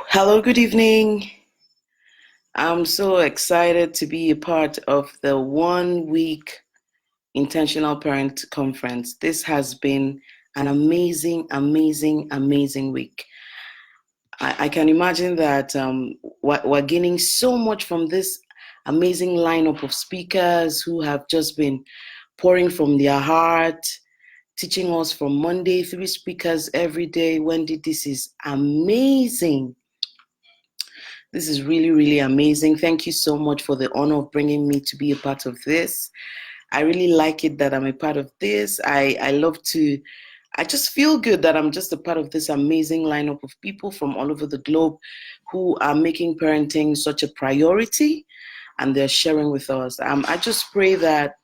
Hello, good evening. I'm so excited to be a part of the 1 week Intentional Parent Conference. This has been an amazing, amazing, amazing week. I can imagine that we're gaining so much from this amazing lineup of speakers who have just been pouring from their heart, teaching us from Monday, 3 speakers every day. Wendy, this is amazing. This is really, really amazing. Thank you so much for the honor of bringing me to be a part of this. I really like it that I'm a part of this. I just feel good that I'm just a part of this amazing lineup of people from all over the globe who are making parenting such a priority and they're sharing with us. I just pray that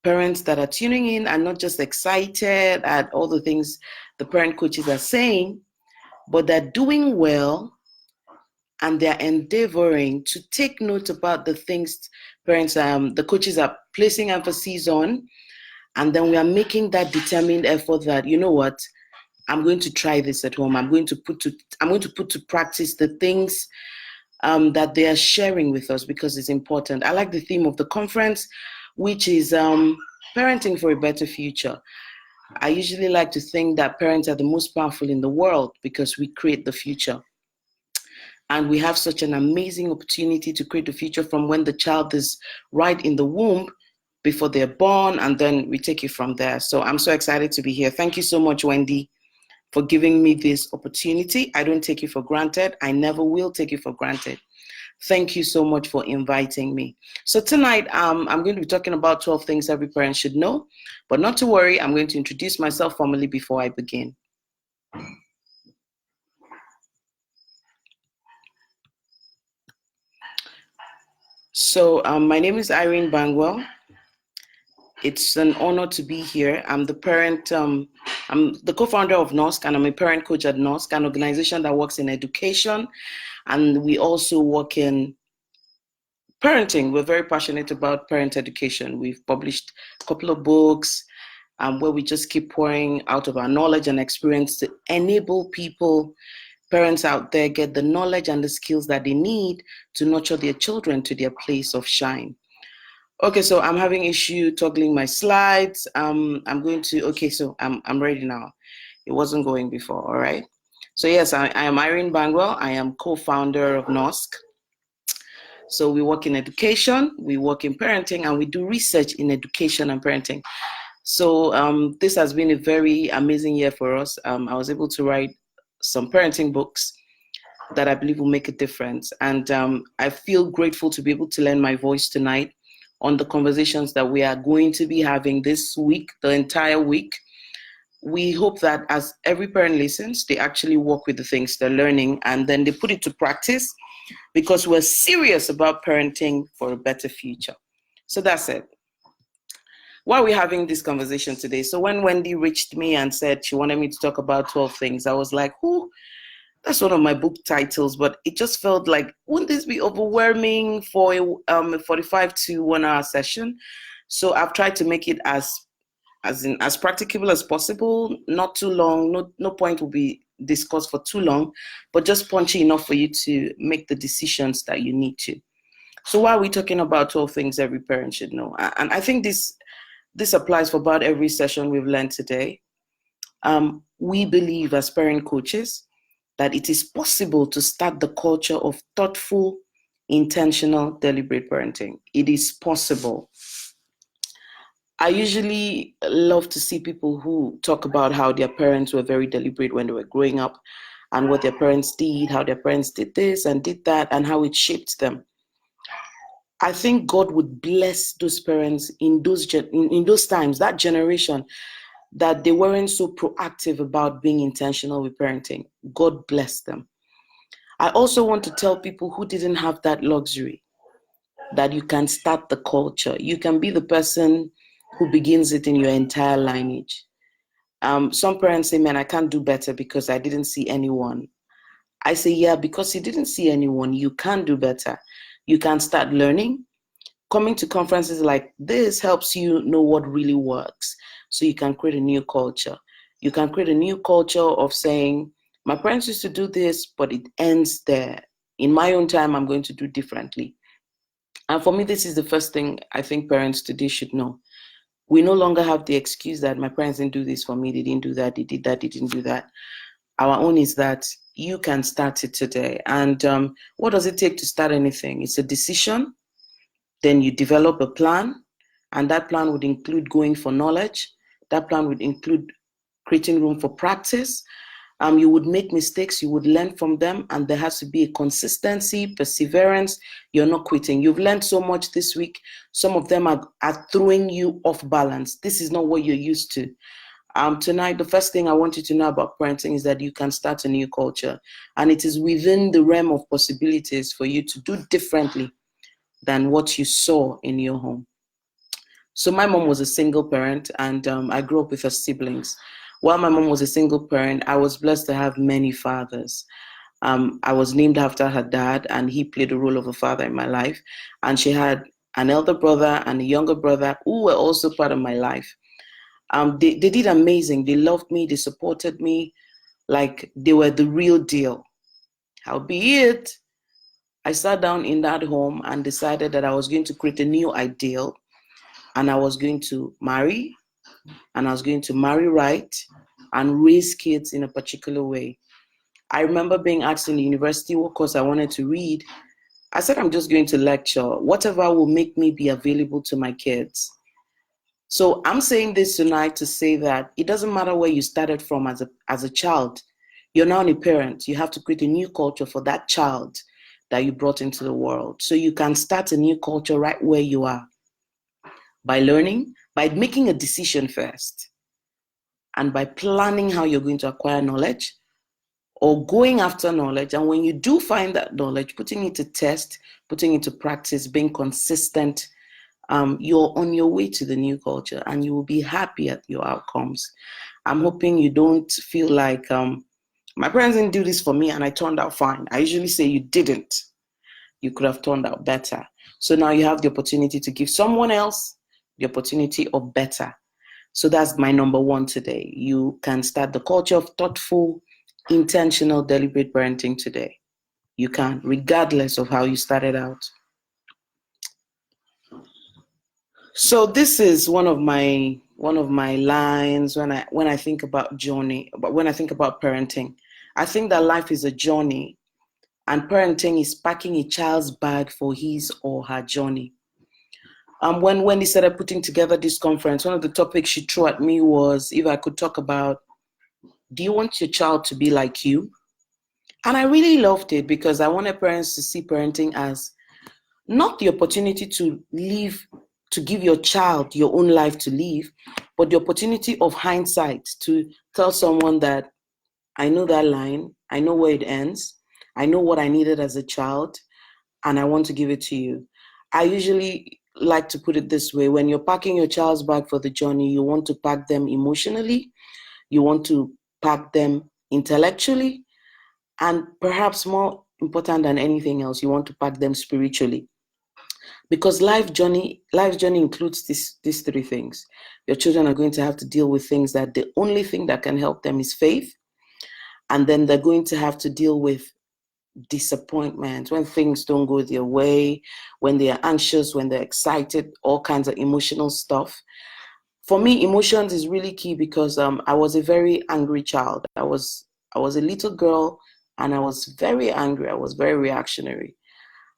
parents that are tuning in are not just excited at all the things the parent coaches are saying, but they're doing well and they're endeavoring to take note about the things parents, the coaches are placing emphasis on, and then we are making that determined effort that, you know what, I'm going to try this at home. I'm going to put to practice the things that they are sharing with us because it's important. I like the theme of the conference, which is parenting for a better future. I usually like to think that parents are the most powerful in the world because we create the future. And we have such an amazing opportunity to create the future from when the child is right in the womb before they're born, and then we take it from there. So I'm so excited to be here. Thank you so much, Wendy, for giving me this opportunity. I don't take it for granted. I never will take it for granted. Thank you so much for inviting me. So tonight, I'm going to be talking about 12 things every parent should know, but not to worry, I'm going to introduce myself formally before I begin. So my name is Irene Bangwell. It's an honor to be here. I'm the co-founder of NOSC, and I'm a parent coach at NOSC, an organization that works in education, and we also work in parenting. We're very passionate about parent education. We've published a couple of books where we just keep pouring out of our knowledge and experience to enable parents out there, get the knowledge and the skills that they need to nurture their children to their place of shine. Okay, so I'm having issue toggling my slides. I'm ready now. It wasn't going before, all right? So yes, I am Irene Bangwell. I am co-founder of NOSC. So we work in education, we work in parenting, and we do research in education and parenting. So this has been a very amazing year for us. I was able to write some parenting books that I believe will make a difference. And I feel grateful to be able to lend my voice tonight on the conversations that we are going to be having this week, the entire week. We hope that as every parent listens, they actually work with the things they're learning and then they put it to practice because we're serious about parenting for a better future. So that's it. Why are we having this conversation today? So when Wendy reached me and said she wanted me to talk about 12 things, I was like, that's one of my book titles, but it just felt like, wouldn't this be overwhelming for a 45 to 1 hour session? So I've tried to make it as practicable as possible, not too long. No point will be discussed for too long, but just punchy enough for you to make the decisions that you need to. So why are we talking about 12 things every parent should know? And I think this applies for about every session we've learned today. We believe as parent coaches that it is possible to start the culture of thoughtful, intentional, deliberate parenting. It is possible. I usually love to see people who talk about how their parents were very deliberate when they were growing up and what their parents did, how their parents did this and did that, and how it shaped them. I think God would bless those parents in those times, that generation, that they weren't so proactive about being intentional with parenting. God bless them. I also want to tell people who didn't have that luxury that you can start the culture. You can be the person who begins it in your entire lineage. Some parents say, man, I can't do better because I didn't see anyone. I say, yeah, because you didn't see anyone, you can do better. You can start learning. Coming to conferences like this helps you know what really works. So you can create a new culture. You can create a new culture of saying, My parents used to do this, but it ends there. In my own time, I'm going to do differently. And for me, this is the first thing I think parents today should know. We no longer have the excuse that my parents didn't do this for me, they didn't do that, they did that, they didn't do that. Our own is that you can start it today. And what does it take to start anything? It's a decision. Then you develop a plan, and that plan would include going for knowledge. That plan would include creating room for practice. You would make mistakes, you would learn from them, and there has to be a consistency, perseverance. You're not quitting. You've learned so much this week. Some of them are throwing you off balance. This is not what you're used to. Tonight, the first thing I want you to know about parenting is that you can start a new culture, and it is within the realm of possibilities for you to do differently than what you saw in your home. So my mom was a single parent, and I grew up with her siblings. While my mom was a single parent, I was blessed to have many fathers. I was named after her dad, and he played the role of a father in my life. And she had an elder brother and a younger brother who were also part of my life. They did amazing. They loved me. They supported me like they were the real deal. Howbeit, I sat down in that home and decided that I was going to create a new ideal, and I was going to marry, and I was going to marry right and raise kids in a particular way. I remember being asked in the university what course I wanted to read. I said, I'm just going to lecture, whatever will make me be available to my kids. So I'm saying this tonight to say that it doesn't matter where you started from as a child. You're now a parent. You have to create a new culture for that child that you brought into the world. So you can start a new culture right where you are by learning, by making a decision first, and by planning how you're going to acquire knowledge or going after knowledge. And when you do find that knowledge, putting it to test, putting it to practice, being consistent, you're on your way to the new culture, and you will be happy at your outcomes. I'm hoping you don't feel like my parents didn't do this for me and I turned out fine. I usually say you didn't. You could have turned out better. So now you have the opportunity to give someone else the opportunity of better. So that's my number one today. You can start the culture of thoughtful, intentional, deliberate parenting today. You can, regardless of how you started out. So this is one of my lines when I think about journey, but when I think about parenting. I think that life is a journey, and parenting is packing a child's bag for his or her journey. When Wendy started putting together this conference, one of the topics she threw at me was if I could talk about, do you want your child to be like you? And I really loved it because I wanted parents to see parenting as not the opportunity to live, to give your child your own life to live, but the opportunity of hindsight to tell someone that I know that line, I know where it ends, I know what I needed as a child, and I want to give it to you. I usually like to put it this way: when you're packing your child's bag for the journey, you want to pack them emotionally, you want to pack them intellectually, and perhaps more important than anything else, you want to pack them spiritually. Because life journey includes these three things. Your children are going to have to deal with things that the only thing that can help them is faith. And then they're going to have to deal with disappointment, when things don't go their way, when they are anxious, when they're excited, all kinds of emotional stuff. For me, emotions is really key because I was a very angry child. I was a little girl, and I was very angry. I was very reactionary.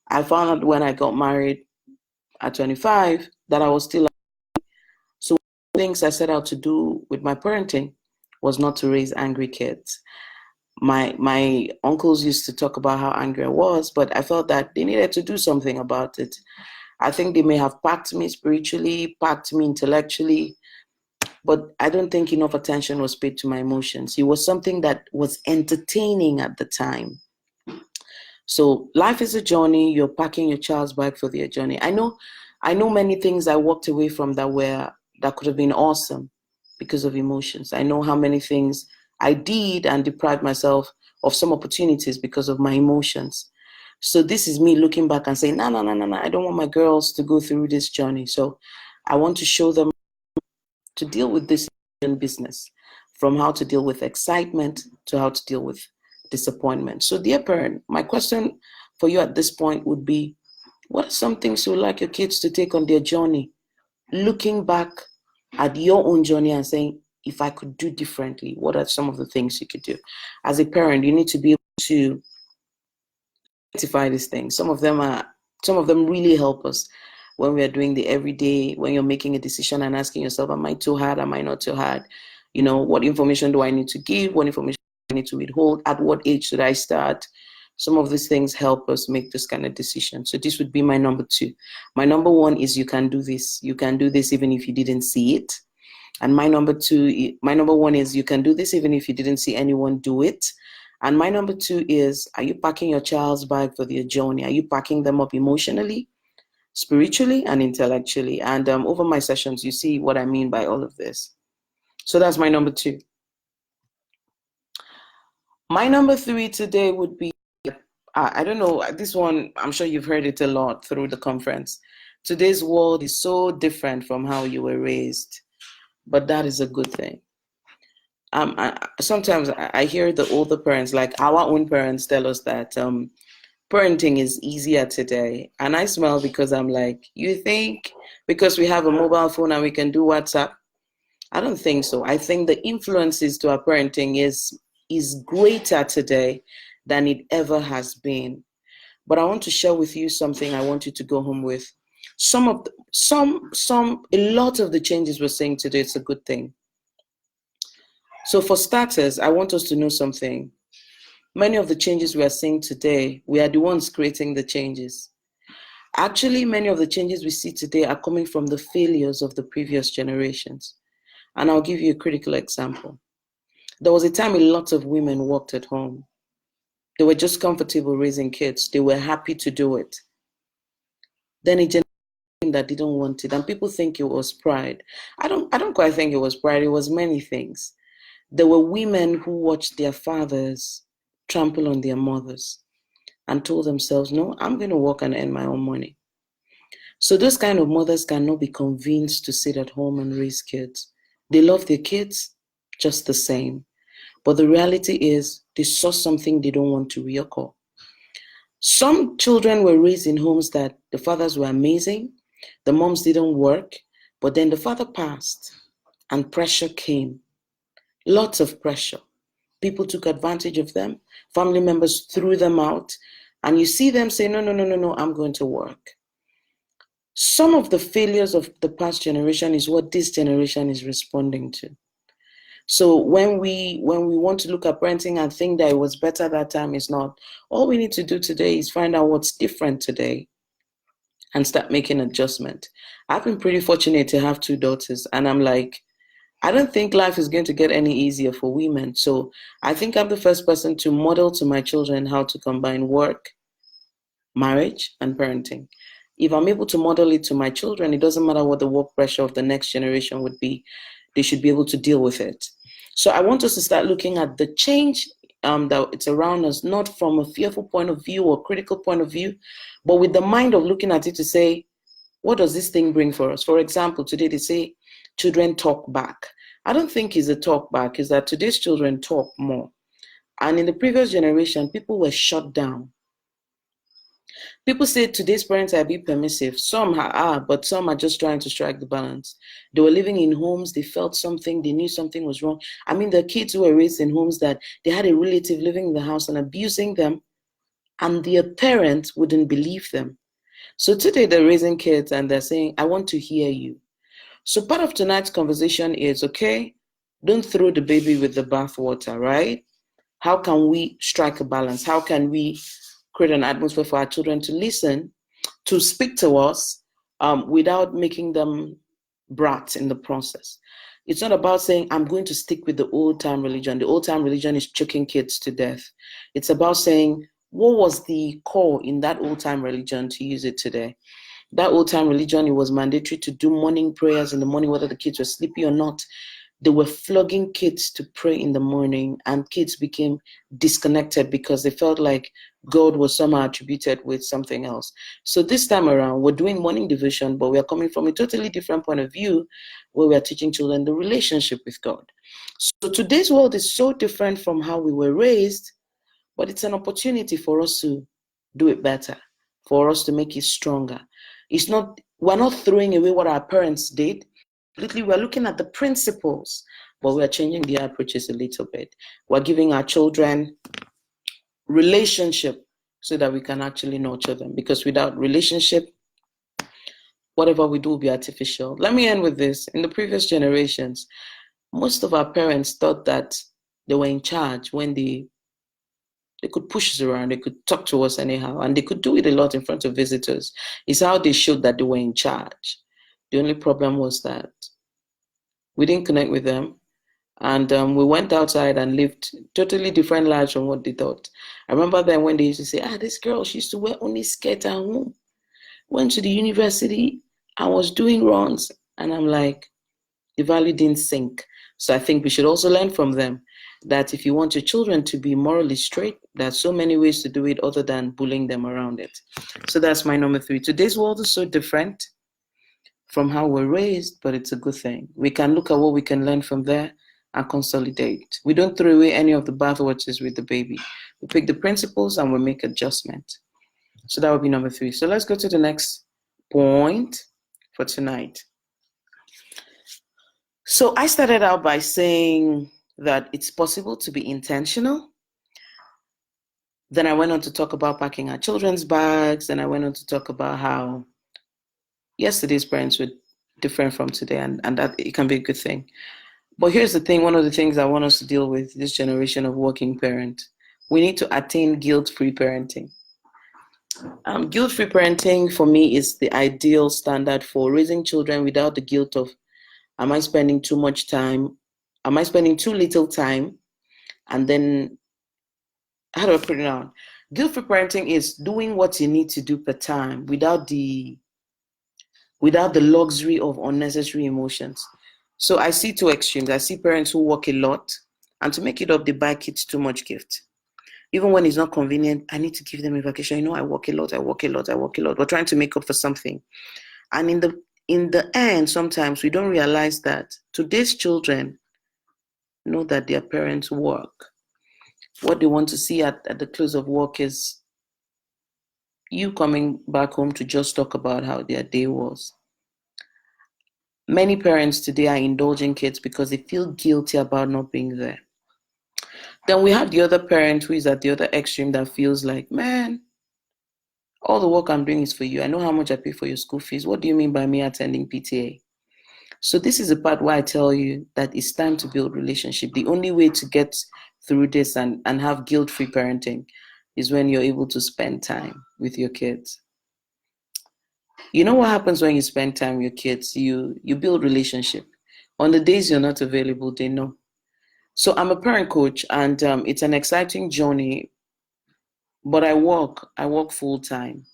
I found out when I got married at 25 that I was still. So one of the things I set out to do with my parenting was not to raise angry kids. My uncles used to talk about how angry I was, but I felt that they needed to do something about it. I think they may have packed me spiritually, packed me intellectually, but I don't think enough attention was paid to my emotions. It was something that was entertaining at the time. So life is a journey. You're packing your child's bag for their journey. I know many things I walked away from that could have been awesome because of emotions. I know how many things I did and deprived myself of some opportunities because of my emotions. So this is me looking back and saying, no, I don't want my girls to go through this journey. So I want to show them to deal with this in business, from how to deal with excitement to how to deal with disappointment. So, dear parent, my question for you at this point would be, what are some things you would like your kids to take on their journey? Looking back at your own journey and saying, if I could do differently, what are some of the things you could do? As a parent, you need to be able to identify these things. Some of them really help us when we are doing the everyday, when you're making a decision and asking yourself, am I too hard? Am I not too hard? What information do I need to give? What information do I need to withhold? At what age should I start? Some of these things help us make this kind of decision. So this would be my number 2. My number 1 is you can do this. You can do this even if you didn't see it. And my number 1 is you can do this even if you didn't see anyone do it. And my number 2 is, are you packing your child's bag for their journey? Are you packing them up emotionally, spiritually, and intellectually? And over my sessions, you see what I mean by all of this. So that's my number 2. My number 3 today would be, I don't know, this one, I'm sure you've heard it a lot through the conference. Today's world is so different from how you were raised, but that is a good thing. Sometimes I hear the older parents, like our own parents, tell us that parenting is easier today. And I smile because I'm like, you think because we have a mobile phone and we can do WhatsApp? I don't think so. I think the influences to our parenting is greater today than it ever has been. But I want to share with you something I want you to go home with. A lot of the changes we're seeing today, it's a good thing. So for starters, I want us to know something. Many of the changes we are seeing today, we are the ones creating the changes. Actually, many of the changes we see today are coming from the failures of the previous generations. And I'll give you a critical example. There was a time a lot of women worked at home. They were just comfortable raising kids. They were happy to do it. Then a generation that didn't want it, and people think it was pride. I don't quite think it was pride. It was many things. There were women who watched their fathers trample on their mothers and told themselves, no, I'm going to work and earn my own money. So those kind of mothers cannot be convinced to sit at home and raise kids. They love their kids just the same. But the reality is they saw something they don't want to reoccur. Some children were raised in homes that the fathers were amazing, the moms didn't work, but then the father passed and pressure came. Lots of pressure. People took advantage of them. Family members threw them out. And you see them say, no, I'm going to work. Some of the failures of the past generation is what this generation is responding to. So when we want to look at parenting and think that it was better that time, it's not. All we need to do today is find out what's different today and start making adjustment. I've been pretty fortunate to have 2 daughters, and I'm like, I don't think life is going to get any easier for women. So I think I'm the first person to model to my children how to combine work, marriage, and parenting. If I'm able to model it to my children, it doesn't matter what the work pressure of the next generation would be. They should be able to deal with it. So I want us to start looking at the change that it's around us, not from a fearful point of view or critical point of view, but with the mind of looking at it to say, what does this thing bring for us? For example, today they say children talk back. I don't think it's a talk back, it's that today's children talk more. And in the previous generation, people were shut down. People say today's parents are a bit permissive. Some are, but some are just trying to strike the balance. They were living in homes, they felt something, they knew something was wrong. I mean, the kids who were raised in homes that they had a relative living in the house and abusing them, and their parents wouldn't believe them. So today they're raising kids and they're saying, I want to hear you. So part of tonight's conversation is, okay, don't throw the baby with the bathwater, right? How can we strike a balance? How can we create an atmosphere for our children to listen, to speak to us without making them brats in the process? It's not about saying, I'm going to stick with the old-time religion. The old-time religion is choking kids to death. It's about saying, what was the core in that old-time religion to use it today? That old-time religion, it was mandatory to do morning prayers in the morning, whether the kids were sleepy or not. They were flogging kids to pray in the morning, and kids became disconnected because they felt like God was somehow attributed with something else. So this time around, we're doing morning devotion, but we are coming from a totally different point of view where we are teaching children the relationship with God. So today's world is so different from how we were raised, but it's an opportunity for us to do it better, for us to make it stronger. We're not throwing away what our parents did. Completely, we're looking at the principles, but we're changing the approaches a little bit. We're giving our children relationship so that we can actually nurture them, because without relationship, whatever we do will be artificial. Let me end with this. In the previous generations, most of our parents thought that they were in charge when they could push us around, they could talk to us anyhow, and they could do it a lot in front of visitors. It's how they showed that they were in charge. The only problem was that we didn't connect with them, and we went outside and lived totally different lives from what they thought. I remember then when they used to say, this girl, she used to wear only skirt at home, went to the university, I was doing runs, and I'm like, the value didn't sink. So I think we should also learn from them that if you want your children to be morally straight, there's so many ways to do it other than bullying them around it. So that's my number 3. Today's world is so different from how we're raised, but it's a good thing. We can look at what we can learn from there and consolidate. We don't throw away any of the bathwaters with the baby. We pick the principles and we make adjustment. So that would be number 3. So let's go to the next point for tonight. So I started out by saying that it's possible to be intentional. Then I went on to talk about packing our children's bags. Then I went on to talk about how yesterday's parents were different from today, and that it can be a good thing. But here's the thing, one of the things I want us to deal with this generation of working parent, we need to attain guilt-free parenting. Guilt-free parenting for me is the ideal standard for raising children without the guilt of, am I spending too much time? Am I spending too little time? And then, how do I put it on? Guilt-free parenting is doing what you need to do per time without the luxury of unnecessary emotions. So I see two extremes. I see parents who work a lot, and to make it up, they buy kids too much gift. Even when it's not convenient, I need to give them a vacation. I work a lot. We're trying to make up for something. And in the end, sometimes we don't realize that today's children know that their parents work. What they want to see at the close of work is you coming back home to just talk about how their day was. Many parents today are indulging kids because they feel guilty about not being there. Then we have the other parent who is at the other extreme that feels like, man, all the work I'm doing is for you. I know how much I pay for your school fees. What do you mean by me attending PTA? So this is the part where I tell you that it's time to build relationship. The only way to get through this and have guilt-free parenting is when you're able to spend time with your kids. You know what happens when you spend time with your kids? You build relationship. On the days you're not available, they know. So I'm a parent coach, and it's an exciting journey, but I work full-time.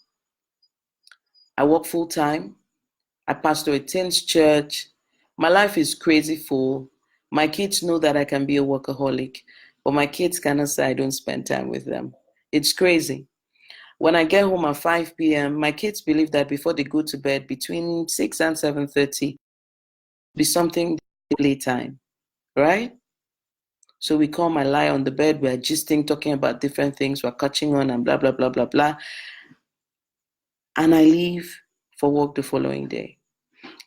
I pastor a teens church. My life is crazy full. My kids know that I can be a workaholic, but my kids cannot say I don't spend time with them. It's crazy. When I get home at 5 p.m., my kids believe that before they go to bed, between 6 and 7:30, be something playtime, right? So we come and lie on the bed, we're gisting, talking about different things, we're catching on and blah, blah, blah, blah, blah. And I leave for work the following day.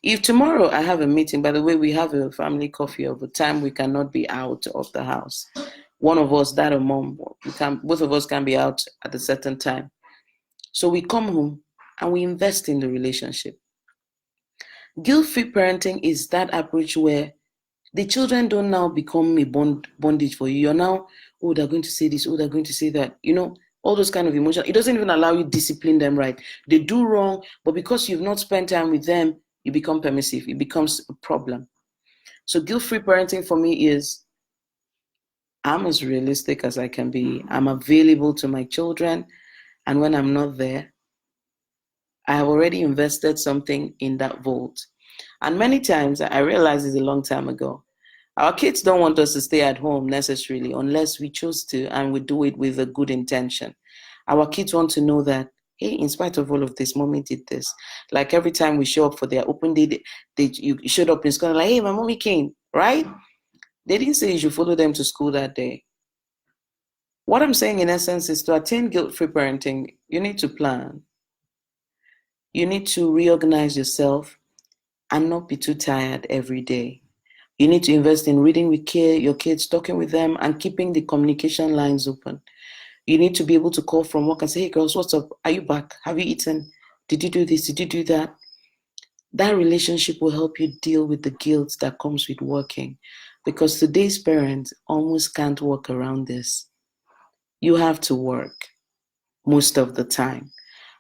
If tomorrow I have a meeting, by the way, we have a family coffee over time, we cannot be out of the house. One of us, dad or mom, both of us can be out at a certain time. So we come home and we invest in the relationship. Guilt-free parenting is that approach where the children don't now become a bondage for you. You're now, they're going to say this, they're going to say that. All those kind of emotions. It doesn't even allow you to discipline them right. They do wrong, but because you've not spent time with them, you become permissive. It becomes a problem. So guilt-free parenting for me is, I'm as realistic as I can be. I'm available to my children. And when I'm not there, I have already invested something in that vault. And many times, I realized this a long time ago, our kids don't want us to stay at home necessarily unless we choose to and we do it with a good intention. Our kids want to know that, hey, in spite of all of this, mommy did this. Like every time we show up for their open day, you showed up in school like, hey, my mommy came, right? They didn't say you should follow them to school that day. What I'm saying in essence is to attain guilt-free parenting, you need to plan. You need to reorganize yourself and not be too tired every day. You need to invest in reading with your kids, talking with them, and keeping the communication lines open. You need to be able to call from work and say, hey girls, what's up? Are you back? Have you eaten? Did you do this? Did you do that? That relationship will help you deal with the guilt that comes with working, because today's parents almost can't work around this. You have to work most of the time.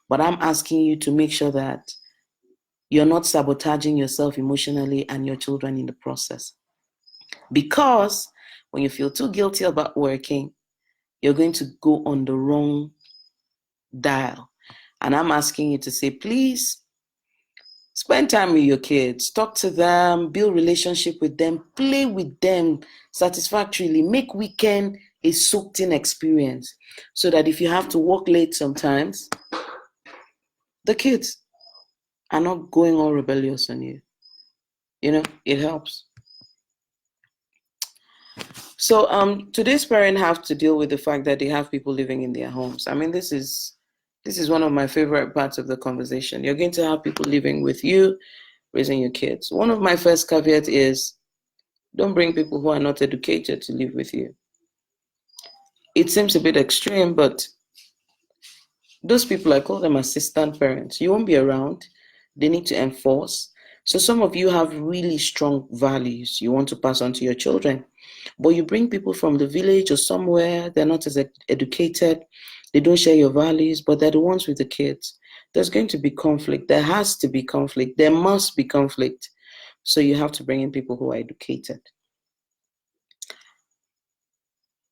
But I'm asking you to make sure that you're not sabotaging yourself emotionally and your children in the process. Because when you feel too guilty about working, you're going to go on the wrong dial. And I'm asking you to say, please, spend time with your kids, talk to them, build relationship with them, play with them satisfactorily, make weekend a soaked in experience, so that if you have to work late sometimes, the kids are not going all rebellious on you. You know, it helps. So today's parents have to deal with the fact that they have people living in their homes. I mean, this is one of my favorite parts of the conversation. You're going to have people living with you, raising your kids. One of my first caveats is, don't bring people who are not educated to live with you. It seems a bit extreme, but those people, I call them assistant parents. You won't be around. They need to enforce. So some of you have really strong values you want to pass on to your children, but you bring people from the village or somewhere, they're not as educated, they don't share your values, but they're the ones with the kids. There's going to be conflict. There has to be conflict. There must be conflict. So you have to bring in people who are educated.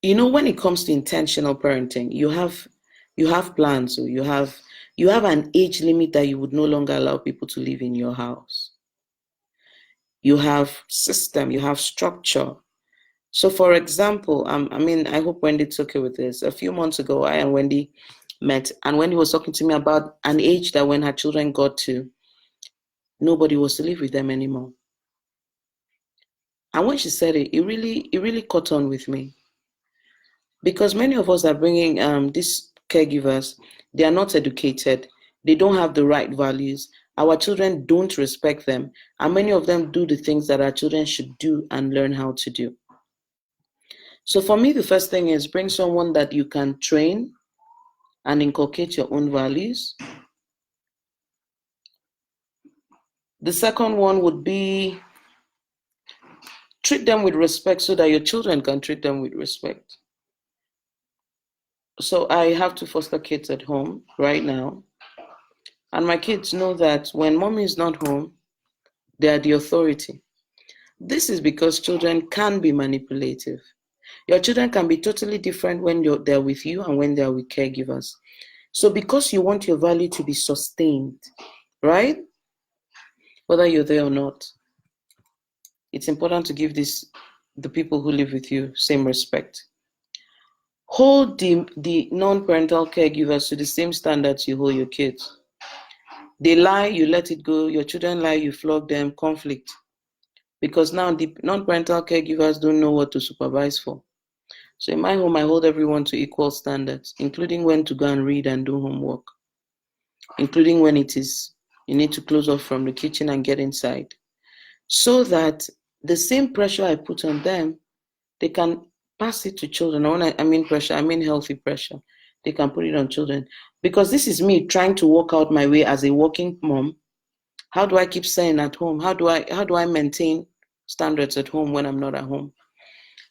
You know, when it comes to intentional parenting, you have plans, or you have an age limit that you would no longer allow people to live in your house. You have system, you have structure. So for example, I hope Wendy's okay with this. A few months ago, I and Wendy met, and Wendy was talking to me about an age that when her children got to, nobody was to live with them anymore. And when she said it, it really caught on with me. Because many of us are bringing these caregivers, they are not educated, they don't have the right values, our children don't respect them, and many of them do the things that our children should do and learn how to do. So for me, the first thing is bring someone that you can train and inculcate your own values. The second one would be treat them with respect so that your children can treat them with respect. So I have two foster kids at home right now. And my kids know that when mommy is not home, they are the authority. This is because children can be manipulative. Your children can be totally different when they're with you and when they're with caregivers. So because you want your value to be sustained, right? Whether you're there or not, it's important to give the people who live with you same respect. Hold the non-parental caregivers to the same standards you hold your kids. They lie, you let it go. Your children lie, you flog them. Conflict. Because now the non-parental caregivers don't know what to supervise for. So in my home, I hold everyone to equal standards, including when to go and read and do homework, including when it is you need to close off from the kitchen and get inside, so that the same pressure I put on them, they can pass it to children. When I mean pressure, I mean healthy pressure. They can put it on children. Because this is me trying to work out my way as a working mom. How do I keep saying at home? How do I maintain standards at home when I'm not at home?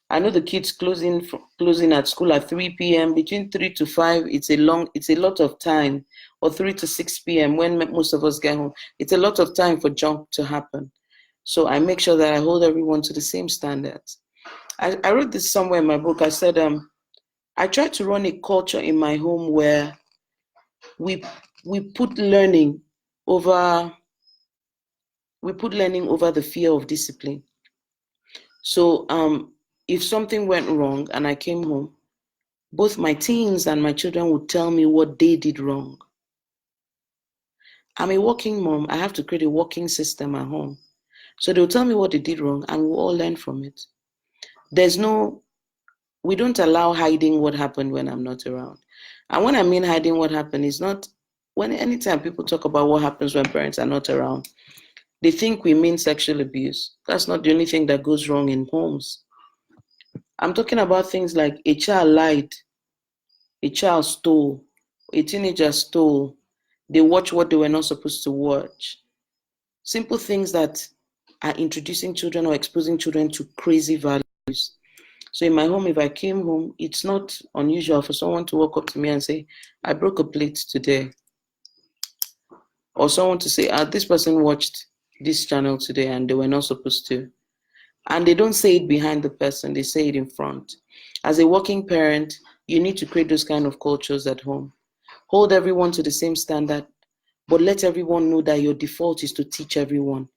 I know the kids closing at school at 3 p.m. Between 3 to 5, it's a lot of time. Or 3 to 6 p.m. when most of us get home. It's a lot of time for junk to happen. So I make sure that I hold everyone to the same standards. I wrote this somewhere in my book. I said, I try to run a culture in my home where we put learning over the fear of discipline. So if something went wrong and I came home, both my teens and my children would tell me what they did wrong. I'm a working mom. I have to create a working system at home. So they'll tell me what they did wrong and we'll all learn from it. There's no we don't allow hiding what happened when I'm not around. And when I mean hiding what happened, is not when anytime people talk about what happens when parents are not around, they think we mean sexual abuse. That's not the only thing that goes wrong in homes. I'm talking about things like a child lied, a child stole, a teenager stole, they watch what they were not supposed to watch. Simple things that are introducing children or exposing children to crazy values. So in my home, if I came home, it's not unusual for someone to walk up to me and say, I broke a plate today. Or someone to say, this person watched this channel today and they were not supposed to. And they don't say it behind the person, they say it in front. As a working parent, you need to create those kind of cultures at home. Hold everyone to the same standard, but let everyone know that your default is to teach everyone.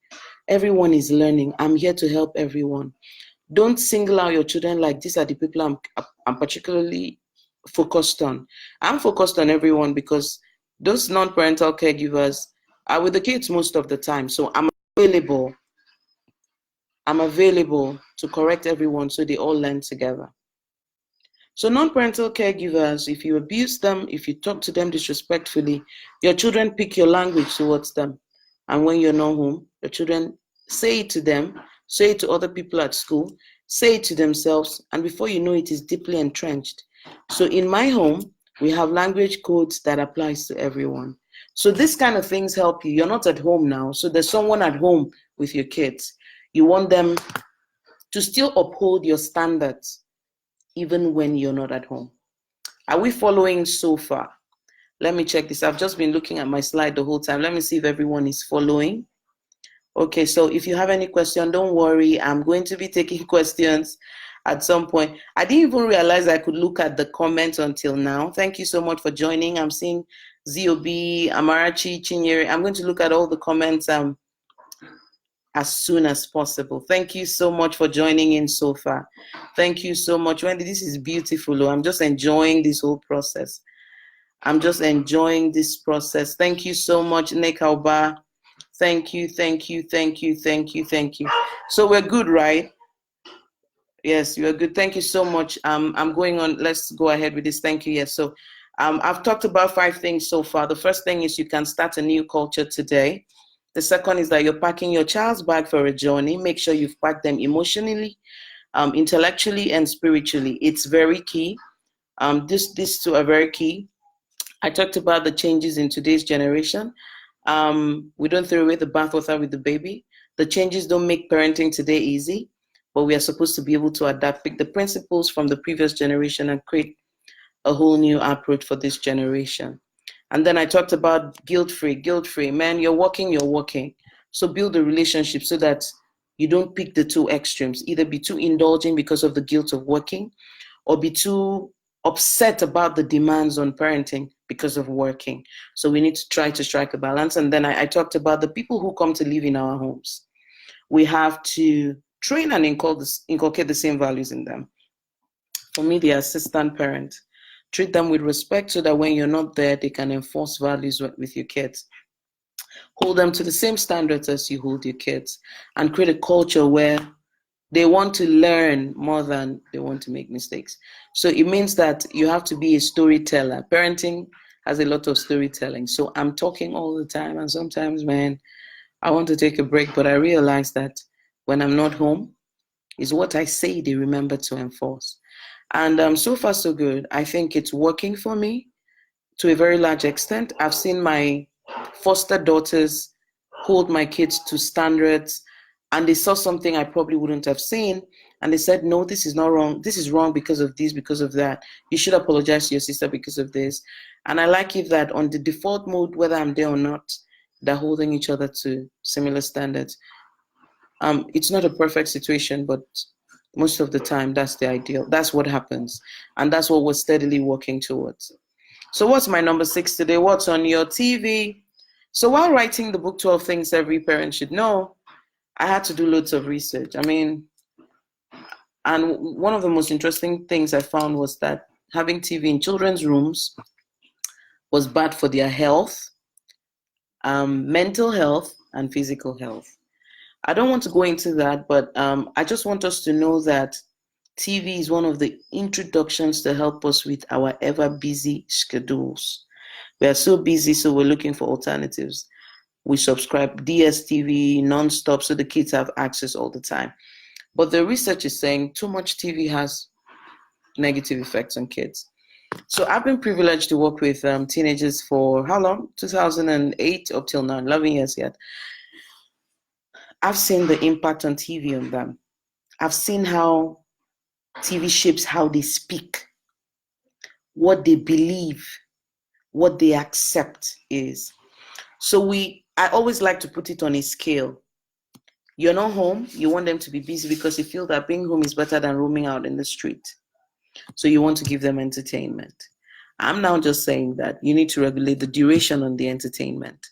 Everyone is learning. I'm here to help everyone. Don't single out your children like these are the people I'm particularly focused on. I'm focused on everyone because those non-parental caregivers are with the kids most of the time. So I'm available. I'm available to correct everyone so they all learn together. So non-parental caregivers, if you abuse them, if you talk to them disrespectfully, your children pick your language towards them. And when you're not home, your children say it to them, say it to other people at school, say it to themselves, and before you know it is deeply entrenched. So in my home, we have language codes that applies to everyone. So this kind of things help you. You're not at home now, so there's someone at home with your kids. You want them to still uphold your standards even when you're not at home. Are we following so far? Let me check this. I've just been looking at my slide the whole time. Let me see if everyone is following. Okay, so if you have any question, don't worry. I'm going to be taking questions at some point. I didn't even realize I could look at the comments until now. Thank you so much for joining. I'm seeing ZOB, Amarachi, Chinyere. I'm going to look at all the comments as soon as possible. Thank you so much for joining in so far. Thank you so much. Wendy, this is beautiful. I'm just enjoying this whole process. I'm just enjoying this process. Thank you so much, Nick Alba. Thank you, thank you, thank you, thank you, thank you. So we're good, right? Yes, you're good. Thank you so much. I'm going on. Let's go ahead with this. Thank you. Yes. So I've talked about 5 things so far. The first thing is you can start a new culture today. The second is that you're packing your child's bag for a journey. Make sure you've packed them emotionally, intellectually, and spiritually. It's very key. These two are very key. I talked about the changes in today's generation. We don't throw away the bathwater with the baby. The changes don't make parenting today easy, but we are supposed to be able to adapt, pick the principles from the previous generation and create a whole new approach for this generation. And then I talked about guilt-free. Man, you're working. So build a relationship so that you don't pick the two extremes, either be too indulging because of the guilt of working or be too upset about the demands on parenting because of working. So we need to try to strike a balance. And then I talked about the people who come to live in our homes. We have to train and inculcate the same values in them. For me, the assistant parent. Treat them with respect so that when you're not there, they can enforce values with your kids. Hold them to the same standards as you hold your kids and create a culture where they want to learn more than they want to make mistakes. So it means that you have to be a storyteller. Parenting has a lot of storytelling. So I'm talking all the time, and sometimes, man, I want to take a break, but I realize that when I'm not home, is what I say they remember to enforce. And so far, so good. I think it's working for me to a very large extent. I've seen my foster daughters hold my kids to standards, and they saw something I probably wouldn't have seen, and they said, no, this is not wrong. This is wrong because of this, because of that. You should apologize to your sister because of this. And I like it that on the default mode, whether I'm there or not, they're holding each other to similar standards. It's not a perfect situation, but most of the time, that's the ideal. That's what happens. And that's what we're steadily working towards. So what's my number 6 today? What's on your TV? So while writing the book, 12 Things Every Parent Should Know, I had to do loads of research. And one of the most interesting things I found was that having TV in children's rooms was bad for their health, mental health, and physical health. I don't want to go into that, but I just want us to know that TV is one of the introductions to help us with our ever busy schedules. We are so busy, so we're looking for alternatives. We subscribe DSTV non-stop, so the kids have access all the time. But the research is saying too much TV has negative effects on kids. So I've been privileged to work with teenagers for how long? 2008 up till now, 11 years yet. I've seen the impact on TV on them. I've seen how TV shapes how they speak, what they believe, what they accept is. So I always like to put it on a scale. You're not home, you want them to be busy because you feel that being home is better than roaming out in the street. So you want to give them entertainment. I'm now just saying that you need to regulate the duration on the entertainment.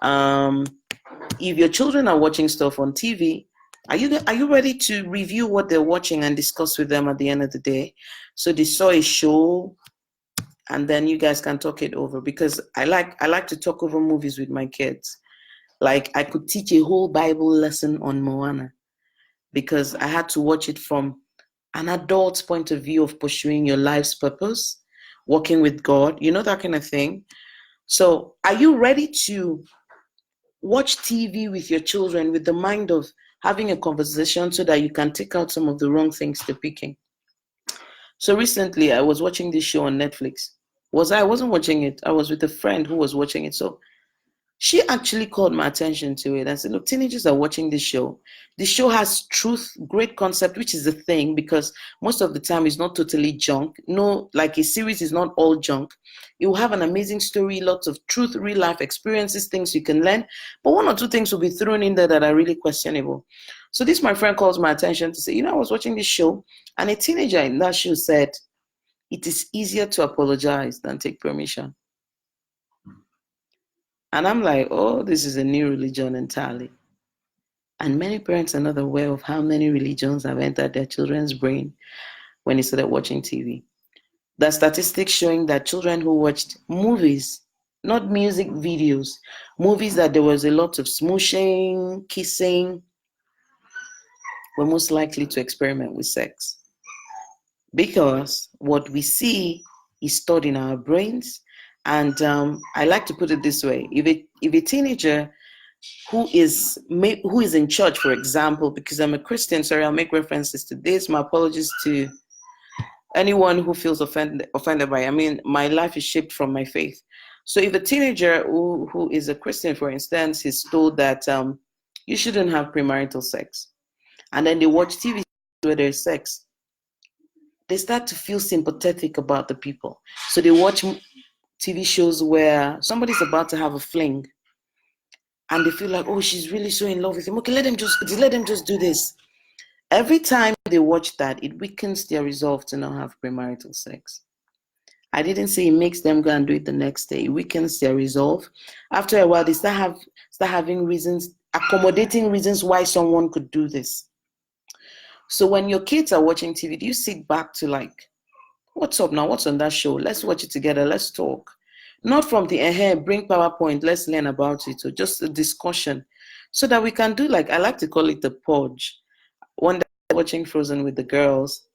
If your children are watching stuff on TV, are you ready to review what they're watching and discuss with them at the end of the day? So they saw a show, and then you guys can talk it over, because I like to talk over movies with my kids. Like, I could teach a whole Bible lesson on Moana because I had to watch it from an adult's point of view of pursuing your life's purpose, working with God, that kind of thing. So are you ready to watch TV with your children with the mind of having a conversation so that you can take out some of the wrong things they're picking? So recently I was watching this show on Netflix. I wasn't watching it. I was with a friend who was watching it. So she actually called my attention to it and said, look, teenagers are watching this show. The show has truth, great concept, which is the thing, because most of the time it's not totally junk. No, like a series is not all junk. It will have an amazing story, lots of truth, real life experiences, things you can learn. But one or two things will be thrown in there that are really questionable. So this, my friend, calls my attention to say, I was watching this show, and a teenager in that show said, it is easier to apologize than take permission. And I'm like, oh, this is a new religion entirely. And many parents are not aware of how many religions have entered their children's brain when they started watching TV. There are statistics showing that children who watched movies, not music videos, movies that there was a lot of smooshing, kissing, were most likely to experiment with sex. Because what we see is stored in our brains. And I like to put it this way: if a teenager who is in church, for example, because I'm a Christian, sorry, I'll make references to this. My apologies to anyone who feels offended by it. I mean, my life is shaped from my faith. So if a teenager who is a Christian, for instance, is told that you shouldn't have premarital sex, and then they watch TV where there's sex, they start to feel sympathetic about the people. So they watch TV shows where somebody's about to have a fling, and they feel like, oh, she's really so in love with him. Okay, let them just do this. Every time they watch that, it weakens their resolve to not have premarital sex. I didn't say it makes them go and do it the next day. It weakens their resolve. After a while, they start having reasons, accommodating reasons why someone could do this. So when your kids are watching TV, do you sit back to like, what's up now? What's on that show? Let's watch it together. Let's talk. Not from the bring PowerPoint, let's learn about it, or just a discussion, so that we can do, like, I like to call it the purge. One day I was watching Frozen with the girls,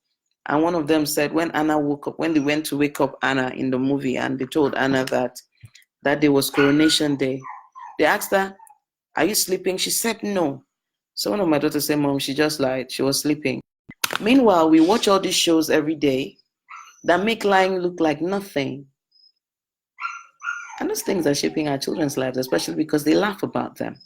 and one of them said when Anna woke up, when they went to wake up Anna in the movie, and they told Anna that day was coronation day, they asked her, are you sleeping? She said no. So one of my daughters said, Mom, she just lied. She was sleeping. Meanwhile, we watch all these shows every day that make lying look like nothing. And those things are shaping our children's lives, especially because they laugh about them.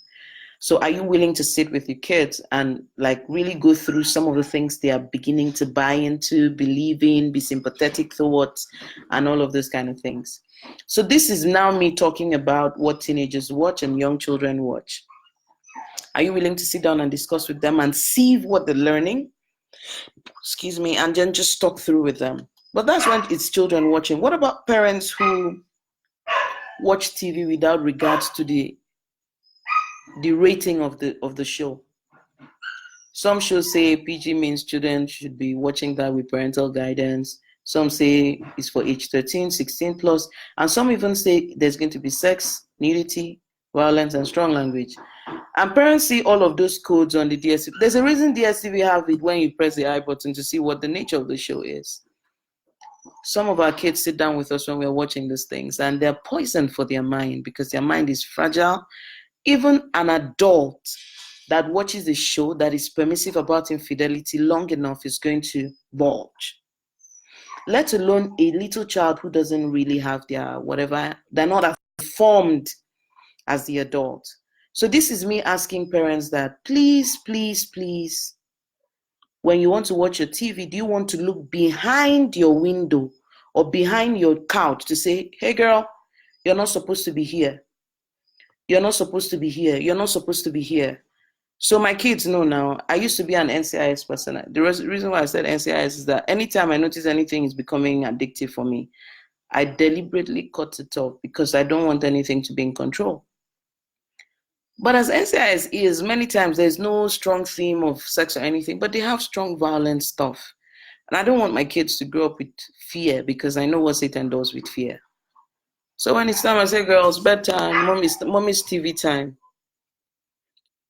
So are you willing to sit with your kids and like really go through some of the things they are beginning to buy into, believe in, be sympathetic towards, and all of those kind of things? So this is now me talking about what teenagers watch and young children watch. Are you willing to sit down and discuss with them and see what they're learning? And then just talk through with them. But that's when it's children watching. What about parents who watch TV without regards to the rating of the show? Some shows say PG means children should be watching that with parental guidance. Some say it's for age 13, 16 plus. And some even say there's going to be sex, nudity, violence, and strong language. And parents see all of those codes on the DSTV. There's a reason DSTV have it when you press the I button to see what the nature of the show is. Some of our kids sit down with us when we're watching these things, and they're poisoned for their mind because their mind is fragile. Even an adult that watches a show that is permissive about infidelity long enough is going to bulge. Let alone a little child who doesn't really have their whatever, they're not as formed as the adult. So this is me asking parents that please, please, please, when you want to watch your TV, do you want to look behind your window or behind your couch to say, hey girl, you're not supposed to be here. You're not supposed to be here. You're not supposed to be here. So my kids know now. I used to be an NCIS person. The reason why I said NCIS is that anytime I notice anything is becoming addictive for me, I deliberately cut it off because I don't want anything to be in control. But as NCIS is, many times there's no strong theme of sex or anything, but they have strong violent stuff. And I don't want my kids to grow up with fear because I know what Satan does with fear. So when it's time, I say, girls, bedtime, mommy's TV time.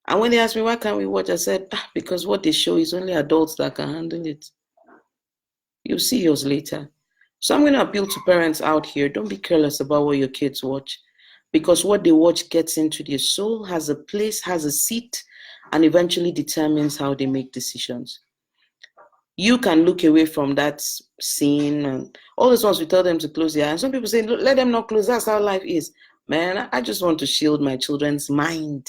And when they ask me, why can't we watch? I said, because what they show is only adults that can handle it. You'll see yours later. So I'm going to appeal to parents out here. Don't be careless about what your kids watch, because what they watch gets into their soul, has a place, has a seat, and eventually determines how they make decisions. You can look away from that scene and all those ones we tell them to close their eyes. Some people say, let them not close. That's how life is. Man, I just want to shield my children's mind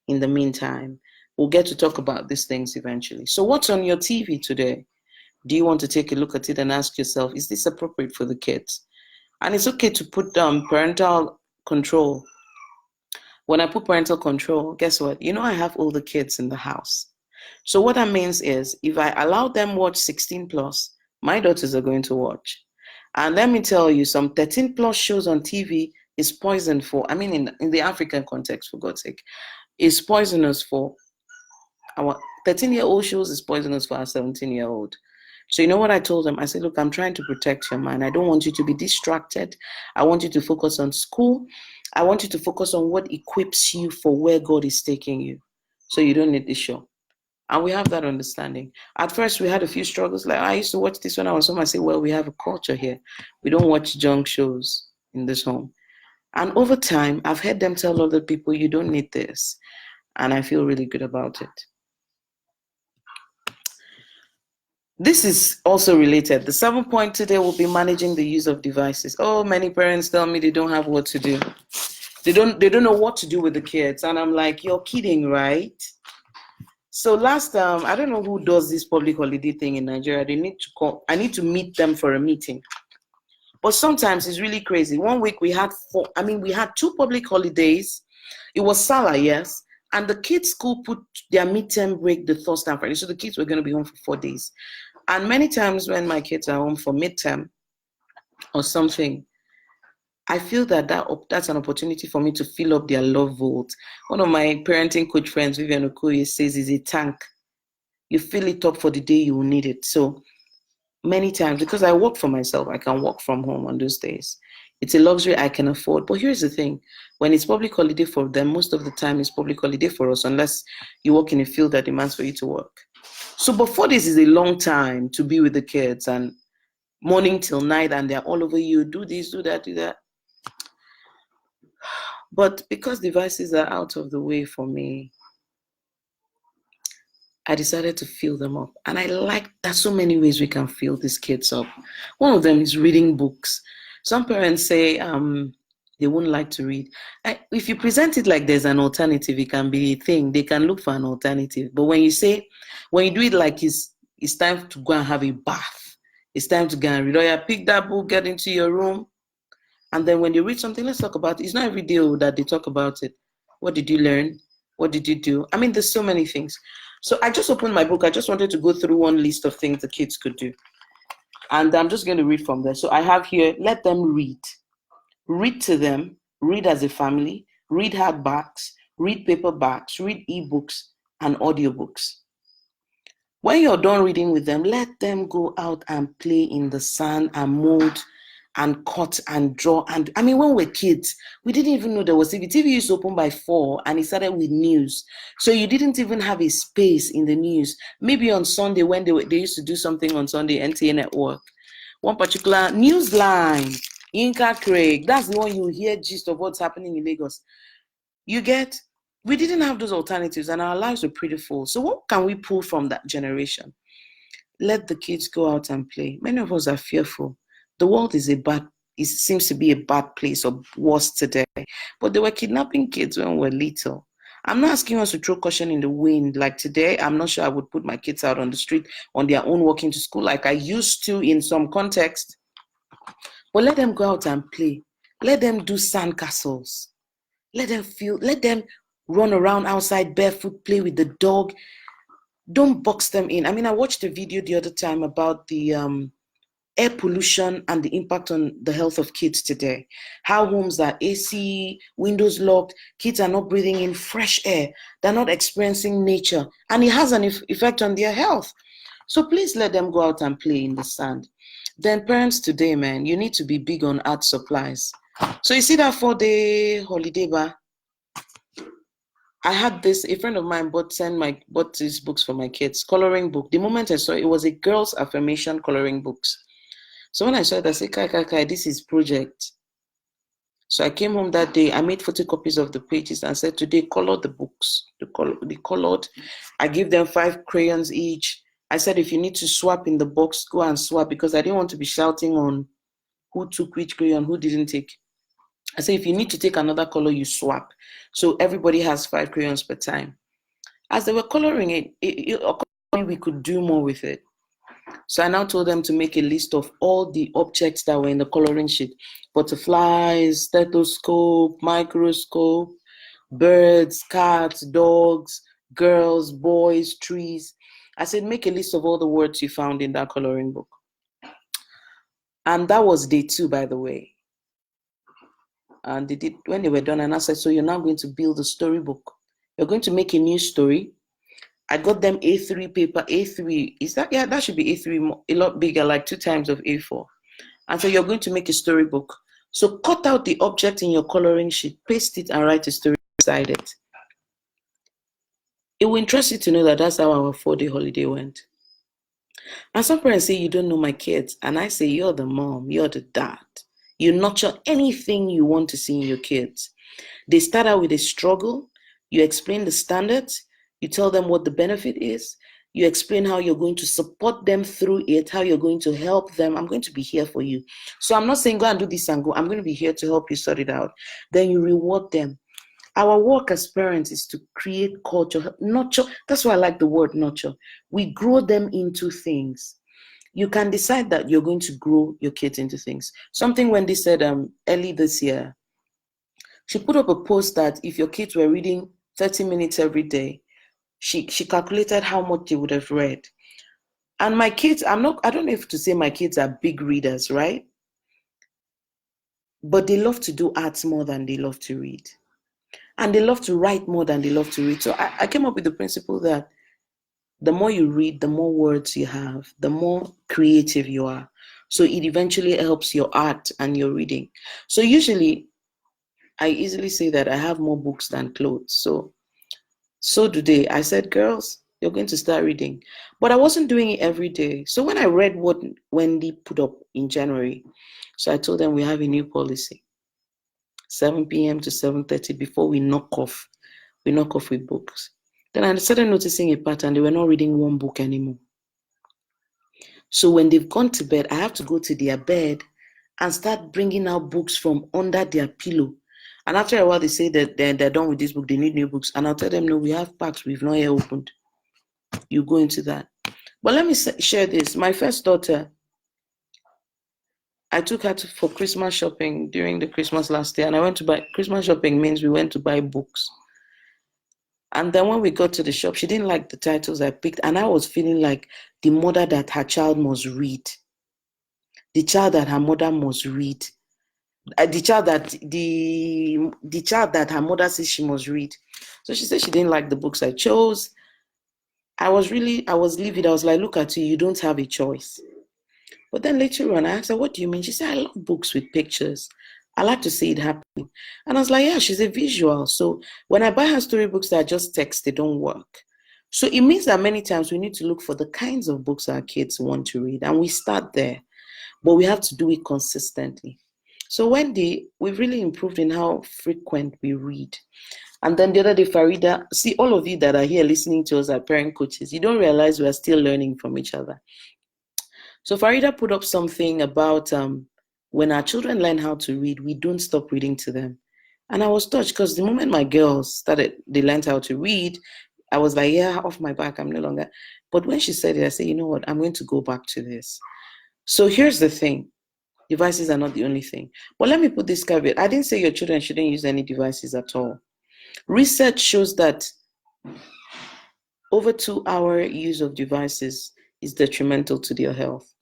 in the meantime. We'll get to talk about these things eventually. So what's on your TV today? Do you want to take a look at it and ask yourself, is this appropriate for the kids? And it's okay to put parental control. When I put parental control, guess what? You know I have all the kids in the house. So what that means is if I allow them watch 16 plus, my daughters are going to watch. And let me tell you, some 13 plus shows on TV is poison for, in the African context, for God's sake, is poisonous for our 13-year-old shows, is poisonous for our 17-year-old. So you know what I told them? I said, look, I'm trying to protect your mind. I don't want you to be distracted. I want you to focus on school. I want you to focus on what equips you for where God is taking you. So you don't need this show. And we have that understanding. At first, we had a few struggles. Like, I used to watch this when I was home. I say, well, we have a culture here. We don't watch junk shows in this home. And over time, I've heard them tell other people, you don't need this. And I feel really good about it. This is also related. The 7th point today will be managing the use of devices. Oh, many parents tell me they don't have what to do. They don't know what to do with the kids. And I'm like, you're kidding, right? So last time, I don't know who does this public holiday thing in Nigeria. They need to call. I need to meet them for a meeting. But sometimes it's really crazy. One week we had we had 2 public holidays. It was Salah, yes. And the kids' school put their midterm break the Thursday and Friday. So the kids were going to be home for 4 days. And many times when my kids are home for midterm or something, I feel that that's an opportunity for me to fill up their love vault. One of my parenting coach friends, Vivian Okoye, says is a tank. You fill it up for the day you will need it. So many times, because I work for myself, I can work from home on those days. It's a luxury I can afford. But here's the thing. When it's public holiday for them, most of the time it's public holiday for us, unless you work in a field that demands for you to work. So, but 4 days is a long time to be with the kids, and morning till night, and they're all over you. Do this, do that, do that. But because devices are out of the way for me, I decided to fill them up. And there's so many ways we can fill these kids up. One of them is reading books. Some parents say they wouldn't like to read. If you present it like there's an alternative, it can be a thing. They can look for an alternative. But when you do it like it's time to go and have a bath, it's time to go and read, or you pick that book, get into your room, and then when you read something, let's talk about it. It's not every day that they talk about it. What did you learn? What did you do? There's so many things. So I just opened my book. I just wanted to go through one list of things the kids could do. And I'm just going to read from there. So I have here, let them read. Read to them. Read as a family. Read hardbacks. Read paperbacks. Read ebooks and audiobooks. When you're done reading with them, let them go out and play in the sand and mold and cut and draw. And I mean, when we were kids, we didn't even know there was TV. TV used to open by 4 and it started with news. So you didn't even have a space in the news. Maybe on Sunday when they used to do something on Sunday, NTA Network, one particular news line, Inca Craig, that's the one you hear gist of what's happening in Lagos. You get, we didn't have those alternatives and our lives were pretty full. So what can we pull from that generation? Let the kids go out and play. Many of us are fearful. The world is it seems to be a bad place or worse today. But they were kidnapping kids when we were little. I'm not asking us to throw caution in the wind. Like today, I'm not sure I would put my kids out on the street on their own walking to school like I used to in some context. But let them go out and play. Let them do sandcastles. Let them run around outside barefoot, play with the dog. Don't box them in. I mean, I watched a video the other time about the air pollution and the impact on the health of kids today. How homes are AC, windows locked, kids are not breathing in fresh air. They're not experiencing nature. And it has an effect on their health. So please let them go out and play in the sand. Then parents today, man, you need to be big on art supplies. So you see that 4-day holiday bar? I had this, a friend of mine bought these books for my kids, coloring book. The moment I saw it, was a girl's affirmation coloring books. So when I saw it, I said, Kai, this is project. So I came home that day, I made photocopies of the pages and said, today, color the books. They colored. I gave them 5 crayons each. I said, if you need to swap in the box, go and swap, because I didn't want to be shouting on who took which crayon, who didn't take. I said, if you need to take another color, you swap. So everybody has 5 crayons per time. As they were coloring it occurred to me we could do more with it. So I now told them to make a list of all the objects that were in the coloring sheet. Butterflies, stethoscope, microscope, birds, cats, dogs, girls, boys, trees. I said, make a list of all the words you found in that coloring book. And that was day 2, by the way. And they did, when they were done, and I said, so you're now going to build a storybook. You're going to make a new story. I got them A3 paper, A3. Is that, yeah, that should be A3, a lot bigger, like 2 times of A4. And so you're going to make a storybook. So cut out the object in your coloring sheet, paste it, and write a story beside it. It will interest you to know that that's how our 4-day holiday went. And some parents say, you don't know my kids. And I say, you're the mom, you're the dad. You nurture anything you want to see in your kids. They start out with a struggle. You explain the standards. You tell them what the benefit is. You explain how you're going to support them through it, how you're going to help them. I'm going to be here for you. So I'm not saying go and do this and go. I'm going to be here to help you sort it out. Then you reward them. Our work as parents is to create culture, nurture. That's why I like the word nurture. We grow them into things. You can decide that you're going to grow your kids into things. Something Wendy said early this year. She put up a post that if your kids were reading 30 minutes every day, she calculated how much they would have read. And my kids, I don't know if to say my kids are big readers, right? But they love to do arts more than they love to read. And they love to write more than they love to read. So I came up with the principle that the more you read, the more words you have, the more creative you are. So it eventually helps your art and your reading. So usually, I easily say that I have more books than clothes. So do they. I said, girls, you're going to start reading. But I wasn't doing it every day. So when I read what Wendy put up in January, so I told them we have a new policy. 7 p.m. to 7:30 before we knock off. We knock off with books. Then I started noticing a pattern. They were not reading one book anymore. So when they've gone to bed, I have to go to their bed and start bringing out books from under their pillow. And after a while, they say that they're done with this book. They need new books. And I'll tell them, no, we have packs we've not yet opened. You go into that. But let me share this. My first daughter, I took her for Christmas shopping during the Christmas last year. And I went to buy, Christmas shopping means we went to buy books. And then when we got to the shop, she didn't like the titles I picked. And I was feeling like the mother that her child must read. The child that her mother must read. The child that her mother says she must read. So she said she didn't like the books I chose. I was livid. I was like, look at you don't have a choice. But then later on, I asked her, what do you mean? She said, I love books with pictures. I like to see it happening. And I was like, yeah, she's a visual. So when I buy her storybooks that are just text, they don't work. So it means that many times we need to look for the kinds of books our kids want to read. And we start there, but we have to do it consistently. So Wendy, we've really improved in how frequent we read. And then the other day, Farida, see, all of you that are here listening to us are parent coaches, you don't realize we are still learning from each other. So Farida put up something about when our children learn how to read, we don't stop reading to them. And I was touched because the moment my girls they learned how to read, I was like, yeah, off my back, I'm no longer. But when she said it, I said, you know what, I'm going to go back to this. So here's the thing. Devices are not the only thing. But let me put this caveat. I didn't say your children shouldn't use any devices at all. Research shows that over 2-hour use of devices is detrimental to their health.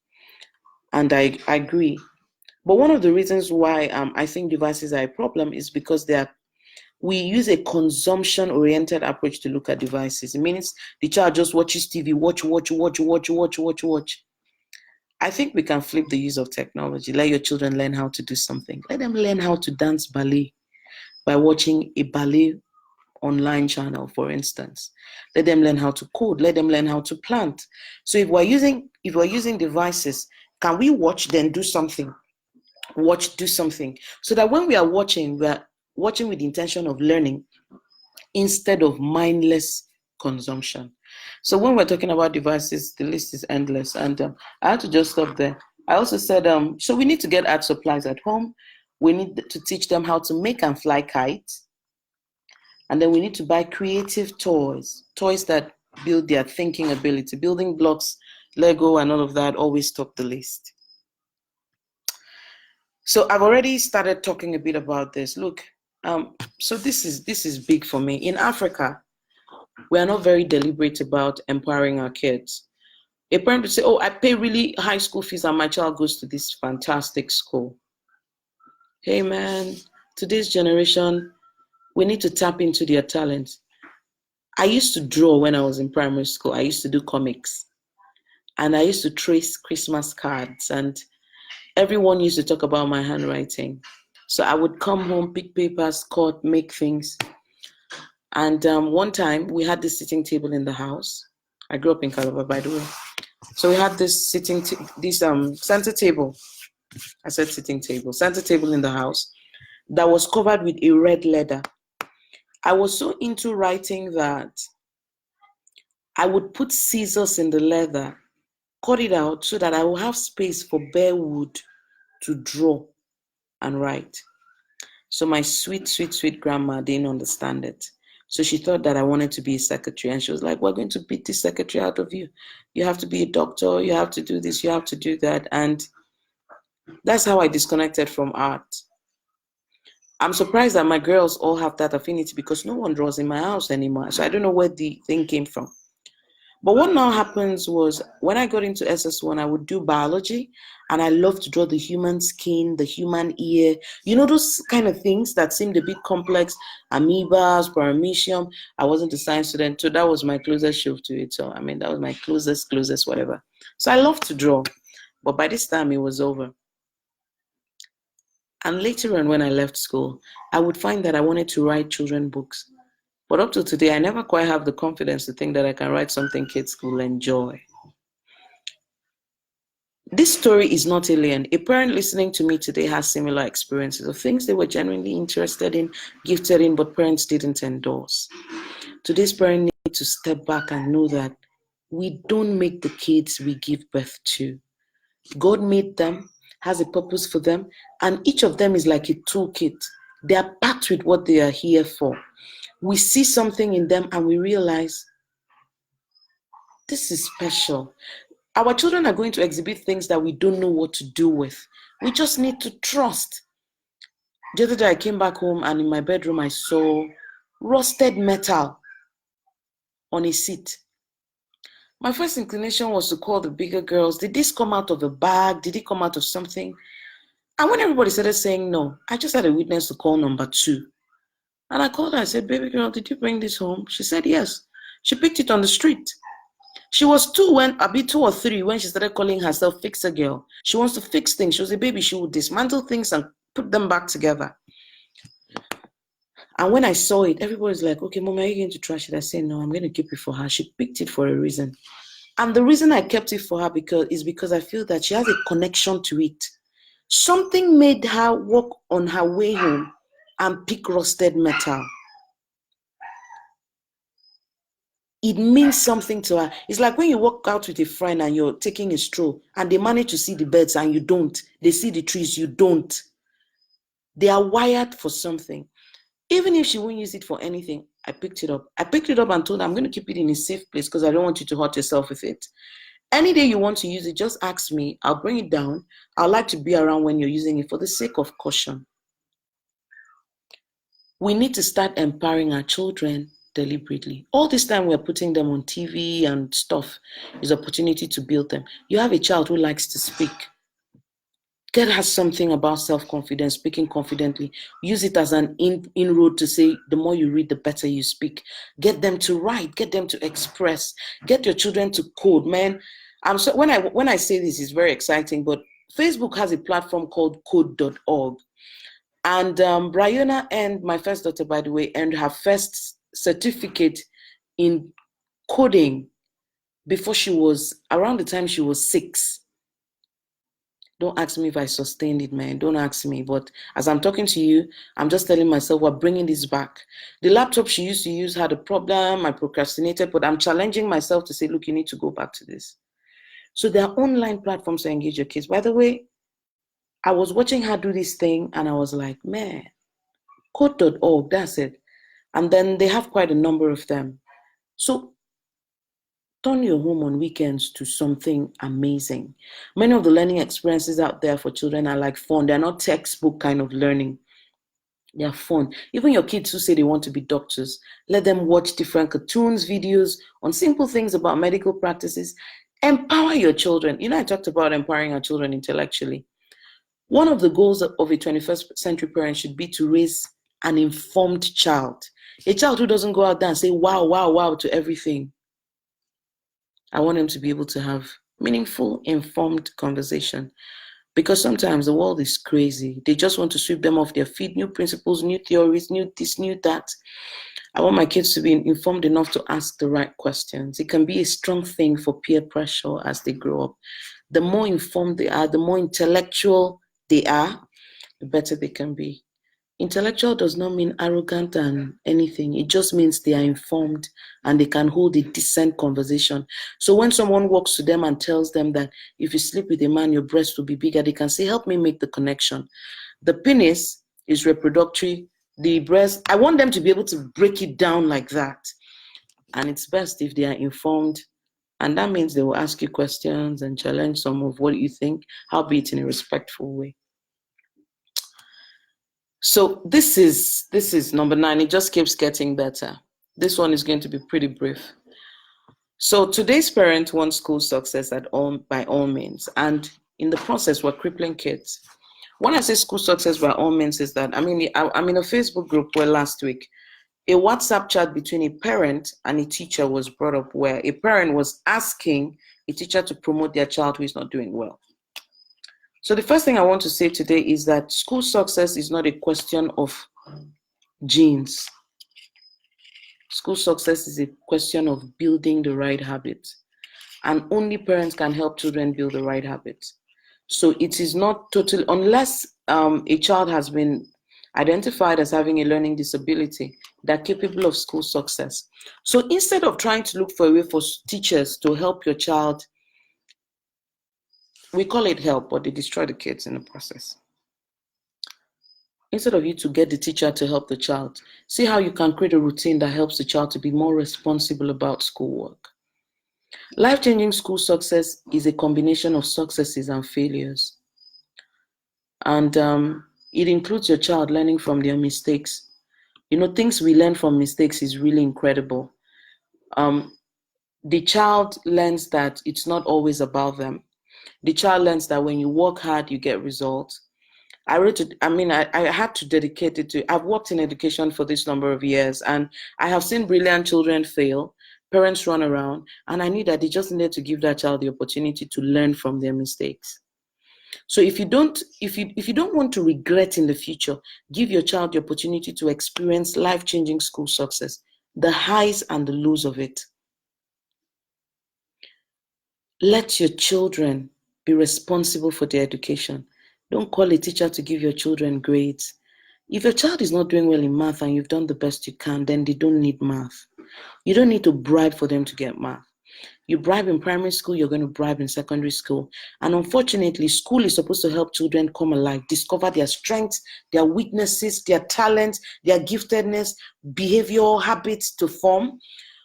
And I agree. But one of the reasons why I think devices are a problem is because we use a consumption-oriented approach to look at devices. It means the child just watches TV, watch. I think we can flip the use of technology. Let your children learn how to do something. Let them learn how to dance ballet by watching a ballet online channel, for instance. Let them learn how to code. Let them learn how to plant. So if we're using devices, can we watch, then do something? Watch, do something. So that when we are watching with the intention of learning instead of mindless consumption. So when we're talking about devices, the list is endless. And I had to just stop there. I also said, so we need to get art supplies at home. We need to teach them how to make and fly kites. And then we need to buy creative toys that build their thinking ability. Building blocks, Lego, and all of that always top the list. So I've already started talking a bit about this. Look, so this is big for me. In Africa, we are not very deliberate about empowering our kids. A parent would say, oh, I pay really high school fees and my child goes to this fantastic school. Hey man, today's generation, we need to tap into their talents. I used to draw when I was in primary school. I used to do comics. And I used to trace Christmas cards. And everyone used to talk about my handwriting. So I would come home, pick papers, cut, make things. And one time, we had this sitting table in the house. I grew up in Calabar, by the way. So we had this center table. I said sitting table. Center table in the house that was covered with a red leather. I was so into writing that I would put scissors in the leather, cut it out so that I will have space for bare wood to draw and write. So my sweet, sweet, sweet grandma didn't understand it. So she thought that I wanted to be a secretary. And she was like, we're going to beat this secretary out of you. You have to be a doctor. You have to do this. You have to do that. And that's how I disconnected from art. I'm surprised that my girls all have that affinity because no one draws in my house anymore. So I don't know where the thing came from. But what now happens was when I got into SS1, I would do biology and I love to draw the human skin, the human ear, those kind of things that seemed a bit complex, amoebas, paramecium. I wasn't a science student, so that was my closest shove to it. So, that was my closest, whatever. So I love to draw, but by this time it was over. And later on when I left school, I would find that I wanted to write children's books. But up to today, I never quite have the confidence to think that I can write something kids will enjoy. This story is not alien. A parent listening to me today has similar experiences of things they were genuinely interested in, gifted in, but parents didn't endorse. Today's parents need to step back and know that we don't make the kids we give birth to. God made them, has a purpose for them, and each of them is like a toolkit. They are packed with what they are here for. We see something in them and we realize this is special. Our children are going to exhibit things that we don't know what to do with. We just need to trust. The other day I came back home and in my bedroom I saw rusted metal on a seat. My first inclination was to call the bigger girls. Did this come out of a bag? Did it come out of something? And when everybody started saying no, I just had a witness to call number 2. And I called her. I said, baby girl, did you bring this home? She said, yes. She picked it on the street. She was 2 or 3 when she started calling herself Fixer Girl. She wants to fix things. She was a baby. She would dismantle things and put them back together. And when I saw it, everybody's like, okay, Mom, are you going to trash it? I said, no, I'm going to keep it for her. She picked it for a reason. And the reason I kept it for her is because I feel that she has a connection to it. Something made her walk on her way home and pick rusted metal. It means something to her. It's like when you walk out with a friend and you're taking a stroll and they manage to see the birds and you don't. They see the trees, you don't. They are wired for something. Even if she won't use it for anything, I picked it up. I picked it up and told her, I'm going to keep it in a safe place because I don't want you to hurt yourself with it. Any day you want to use it, just ask me. I'll bring it down. I'd like to be around when you're using it for the sake of caution. We need to start empowering our children deliberately. All this time we're putting them on TV and stuff is opportunity to build them. You have a child who likes to speak. Get her something about self-confidence, speaking confidently. Use it as an inroad to say, the more you read, the better you speak. Get them to write, get them to express, get your children to code. Man, when I say this, it's very exciting, but Facebook has a platform called code.org. And Brianna and my first daughter, by the way, earned her first certificate in coding before around the time she was 6. Don't ask me if I sustained it, man. Don't ask me. But as I'm talking to you, I'm just telling myself we're bringing this back. The laptop she used to use had a problem. I procrastinated, but I'm challenging myself to say, look, you need to go back to this. So there are online platforms to engage your kids. By the way, I was watching her do this thing and I was like, man, code.org, that's it. And then they have quite a number of them. So turn your home on weekends to something amazing. Many of the learning experiences out there for children are like fun. They're not textbook kind of learning. They're fun. Even your kids who say they want to be doctors, let them watch different cartoons, videos on simple things about medical practices. Empower your children. I talked about empowering our children intellectually. One of the goals of a 21st century parent should be to raise an informed child. A child who doesn't go out there and say, wow, wow, wow to everything. I want them to be able to have meaningful, informed conversation. Because sometimes the world is crazy. They just want to sweep them off their feet, new principles, new theories, new this, new that. I want my kids to be informed enough to ask the right questions. It can be a strong thing for peer pressure as they grow up. The more informed they are, the more intellectual they are, the better they can be. Intellectual does not mean arrogant and anything. It just means they are informed and they can hold a decent conversation. So when someone walks to them and tells them that if you sleep with a man, your breast will be bigger, they can say, help me make the connection. The penis is reproductory. The breast, I want them to be able to break it down like that. And it's best if they are informed. And that means they will ask you questions and challenge some of what you think, albeit in a respectful way. So this is number 9. It just keeps getting better. This one is going to be pretty brief. So today's parent wants school success by all means. And in the process, we're crippling kids. When I say school success by all means is that, I'm in a Facebook group where last week, a WhatsApp chat between a parent and a teacher was brought up where a parent was asking a teacher to promote their child who is not doing well. So the first thing I want to say today is that school success is not a question of genes. School success is a question of building the right habits. And only parents can help children build the right habits. So it is not totally, unless a child has been identified as having a learning disability, they're capable of school success. So instead of trying to look for a way for teachers to help your child, we call it help, but they destroy the kids in the process. Instead of you to get the teacher to help the child, see how you can create a routine that helps the child to be more responsible about schoolwork. Life-changing school success is a combination of successes and failures. And it includes your child learning from their mistakes. Things we learn from mistakes is really incredible. The child learns that it's not always about them. The child learns that when you work hard, you get results. I had to dedicate it to, I've worked in education for this number of years, and I have seen brilliant children fail Parents run around, and I knew that they just needed to give that child the opportunity to learn from their mistakes. So if you don't want to regret in the future, give your child the opportunity to experience life-changing school success, the highs and the lows of it. Let your children be responsible for their education. Don't call a teacher to give your children grades. If your child is not doing well in math and you've done the best you can, then they don't need math. You don't need to bribe for them to get math. You bribe in primary school, you're going to bribe in secondary school. And unfortunately, school is supposed to help children come alive, discover their strengths, their weaknesses, their talents, their giftedness, behavioral habits to form.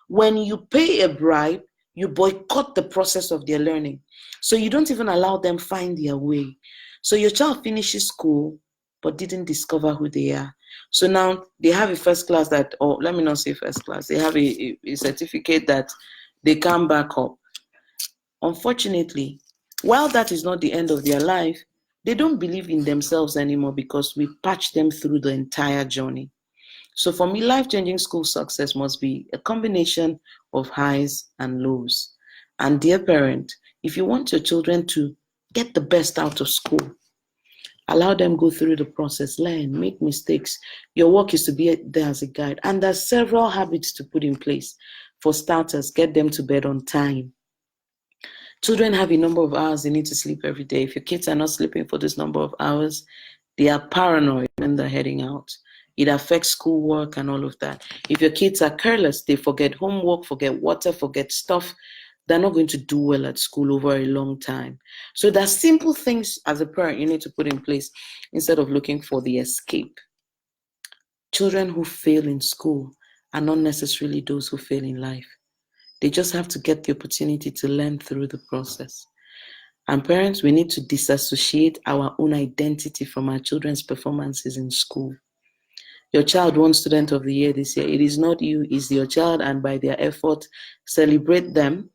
When you pay a bribe, you boycott the process of their learning. So you don't even allow them find their way. So your child finishes school, but didn't discover who they are. So now they have a first class that, or let me not say first class, they have a certificate that they can't back up. Unfortunately, while that is not the end of their life, they don't believe in themselves anymore because we patch them through the entire journey. So for me, life-changing school success must be a combination of highs and lows. And dear parent, if you want your children to get the best out of school, allow them go through the process, learn, make mistakes. Your work is to be there as a guide. And there's several habits to put in place. For starters, get them to bed on time. Children have a number of hours they need to sleep every day. If your kids are not sleeping for this number of hours, they are paranoid when they're heading out. It affects schoolwork and all of that. If your kids are careless, they forget homework, forget water, forget stuff, they're not going to do well at school over a long time. So there's simple things as a parent you need to put in place instead of looking for the escape. Children who fail in school are not necessarily those who fail in life. They just have to get the opportunity to learn through the process. And parents, we need to disassociate our own identity from our children's performances in school. Your child won Student of the Year this year. It is not you, it's your child, and by their effort, celebrate them.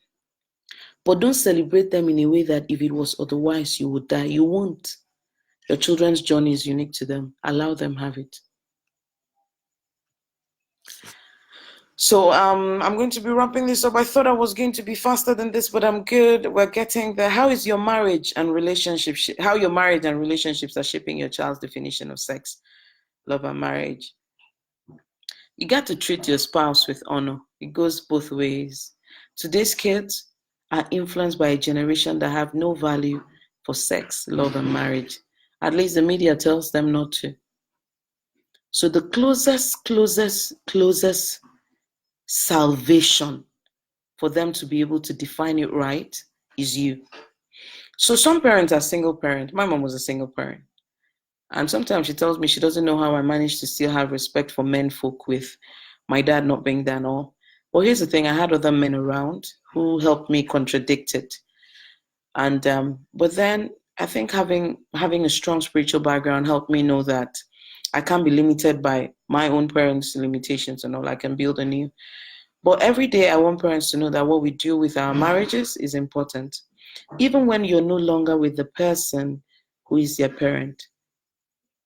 But don't celebrate them in a way that if it was otherwise, you would die. You won't. Your children's journey is unique to them. Allow them have it. So I'm going to be wrapping this up. I thought I was going to be faster than this, but I'm good. We're getting there. How is your marriage and relationship? How your marriage and relationships are shaping your child's definition of sex, love, and marriage? You got to treat your spouse with honor. It goes both ways. Today's kids are influenced by a generation that have no value for sex, love, and marriage. At least the media tells them not to. So the closest salvation for them to be able to define it right is you. So some parents are single parents. My mom was a single parent. And sometimes she tells me she doesn't know how I managed to still have respect for men folk with my dad not being there and all. But here's the thing, I had other men around who helped me contradict it. And but then I think having a strong spiritual background helped me know that I can't be limited by my own parents' limitations and all. I can build anew. But every day I want parents to know that what we do with our marriages is important. Even when you're no longer with the person who is their parent,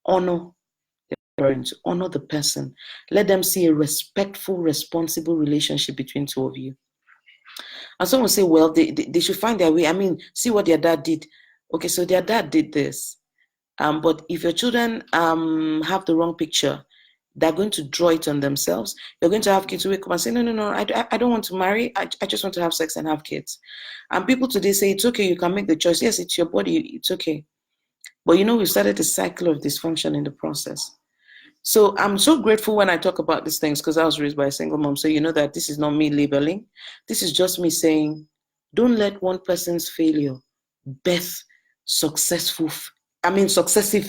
honor the parent, honor the person. Let them see a respectful, responsible relationship between two of you. And someone say, well, they should find their way. I mean, see what their dad did. Okay, so their dad did this. But if your children have the wrong picture, they're going to draw it on themselves. You're going to have kids who wake up and say, no, I don't want to marry. I just want to have sex and have kids. And people today say, it's okay, you can make the choice. Yes, it's your body, it's okay. But we've started a cycle of dysfunction in the process. So I'm so grateful when I talk about these things because I was raised by a single mom. So you know that this is not me labeling. This is just me saying, don't let one person's failure birth successive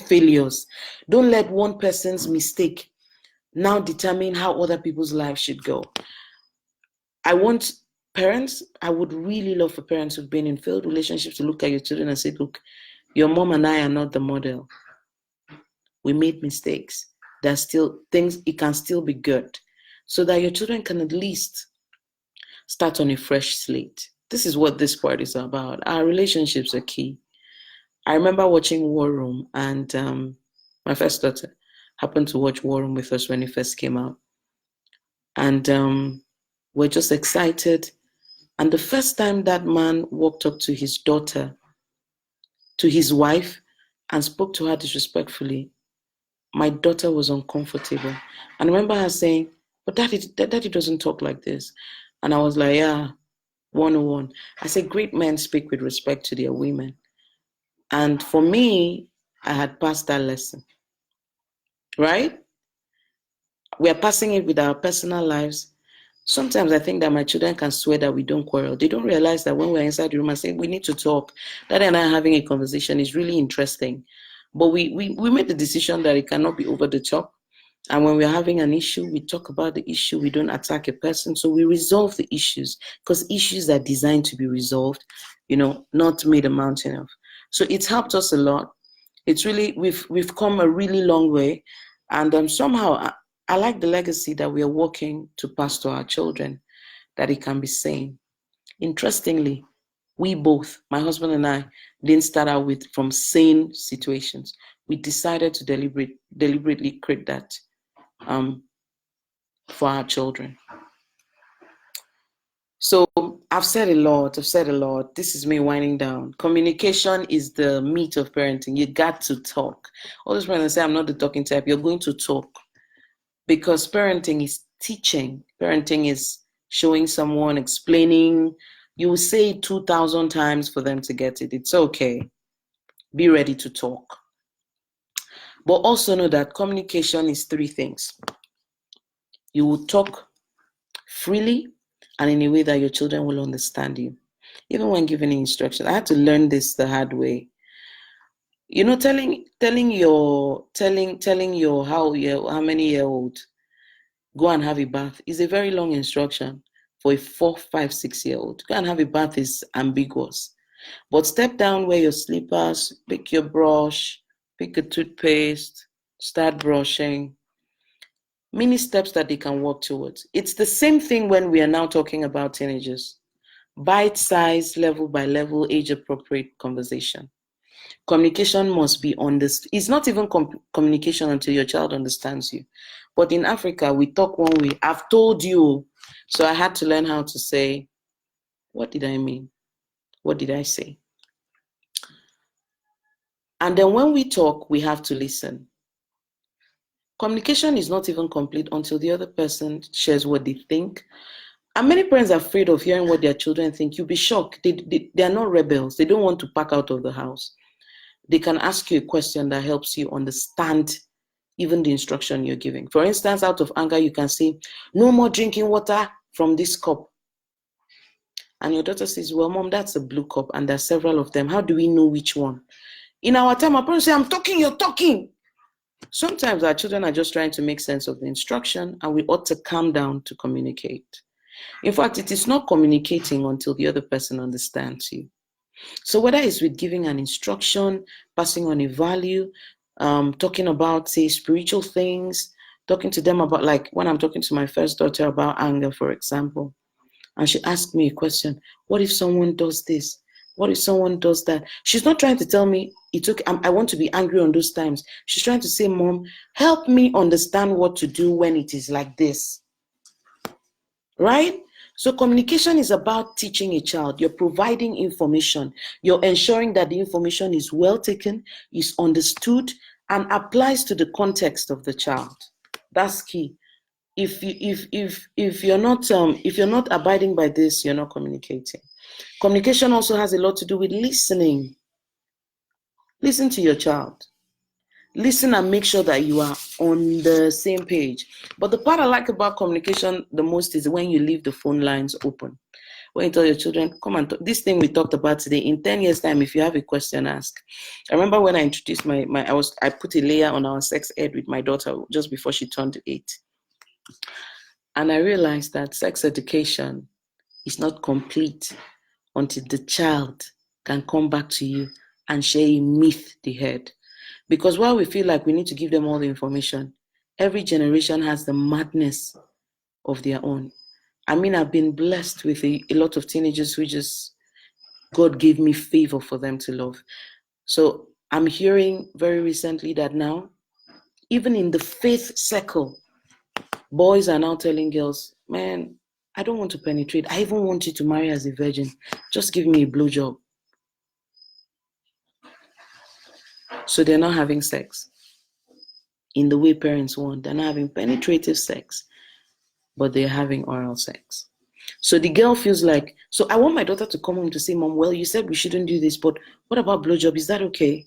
failures. Don't let one person's mistake now determine how other people's lives should go. I would really love for parents who've been in failed relationships to look at your children and say, look, your mom and I are not the model. We made mistakes. There's still things, it can still be good. So that your children can at least start on a fresh slate. This is what this part is about. Our relationships are key. I remember watching War Room, and my first daughter happened to watch War Room with us when it first came out. And We're just excited. And the first time that man walked up to his daughter, to his wife, and spoke to her disrespectfully, my daughter was uncomfortable. And I remember her saying, but daddy doesn't talk like this. And I was like, yeah, 101. I said, great men speak with respect to their women. And for me, I had passed that lesson, right? We are passing it with our personal lives. Sometimes I think that my children can swear that we don't quarrel. They don't realize that when we're inside the room and say, we need to talk, Daddy and I having a conversation is really interesting. But we made the decision that it cannot be over the top. And when we're having an issue, we talk about the issue. We don't attack a person. So we resolve the issues, because issues are designed to be resolved, not made a mountain of. So it's helped us a lot. It's really, we've come a really long way. And somehow I like the legacy that we are working to pass to our children, that it can be seen. Interestingly, we both, my husband and I, didn't start out from sane situations. We decided to deliberately create that for our children. So I've said a lot. This is me winding down. Communication is the meat of parenting. You got to talk. All those parents say, I'm not the talking type. You're going to talk. Because parenting is teaching. Parenting is showing someone, explaining. You will say it 2,000 times for them to get it. It's okay. Be ready to talk. But also know that communication is 3 things. You will talk freely and in a way that your children will understand you. Even when giving instructions, I had to learn this the hard way. Telling your how many year old go and have a bath is a very long instruction. For a 4, 5, 6 year old, go and have a bath is ambiguous. But step down, wear your slippers, pick your brush, pick a toothpaste, start brushing. Many steps that they can work towards. It's the same thing when we are now talking about teenagers. Bite-sized, level by level, age-appropriate conversation. Communication must be understood. It's not even communication until your child understands you. But in Africa, we talk one way. I've told you. So I had to learn how to say, what did I mean? What did I say? And then when we talk, we have to listen. Communication is not even complete until the other person shares what they think. And many parents are afraid of hearing what their children think. You'll be shocked. They are not rebels. They don't want to pack out of the house. They can ask you a question that helps you understand even the instruction you're giving. For instance, out of anger, you can say, no more drinking water from this cup. And your daughter says, well, Mom, that's a blue cup and there's several of them. How do we know which one? In our time, our parents say, I'm talking, you're talking. Sometimes our children are just trying to make sense of the instruction, and we ought to calm down to communicate. In fact, it is not communicating until the other person understands you. So whether it's with giving an instruction, passing on a value, talking about, say, spiritual things, talking to them about, like when I'm talking to my first daughter about anger, for example, and she asked me a question, what if someone does this? What if someone does that? She's not trying to tell me, I want to be angry on those times. She's trying to say, Mom, help me understand what to do when it is like this. Right? So communication is about teaching a child. You're providing information. You're ensuring that the information is well taken, is understood, and applies to the context of the child. That's key. If you're not abiding by this, you're not communicating. Communication also has a lot to do with listening. Listen to your child. Listen and make sure that you are on the same page. But the part I like about communication the most is when you leave the phone lines open. When you tell your children, come and talk. This thing we talked about today, in 10 years' time, if you have a question, ask. I remember when I introduced I put a layer on our sex ed with my daughter just before she turned 8. And I realized that sex education is not complete until the child can come back to you and share a myth they heard. Because while we feel like we need to give them all the information, every generation has the madness of their own. I mean, I've been blessed with a lot of teenagers who God gave me favor for them to love. So I'm hearing very recently that now, even in the faith circle, boys are now telling girls, man, I don't want to penetrate. I even want you to marry as a virgin. Just give me a blowjob. So they're not having sex in the way parents want. They're not having penetrative sex, but they're having oral sex. So the girl feels like, so I want my daughter to come home to say, Mom, well, you said we shouldn't do this, but what about blowjob? Is that okay?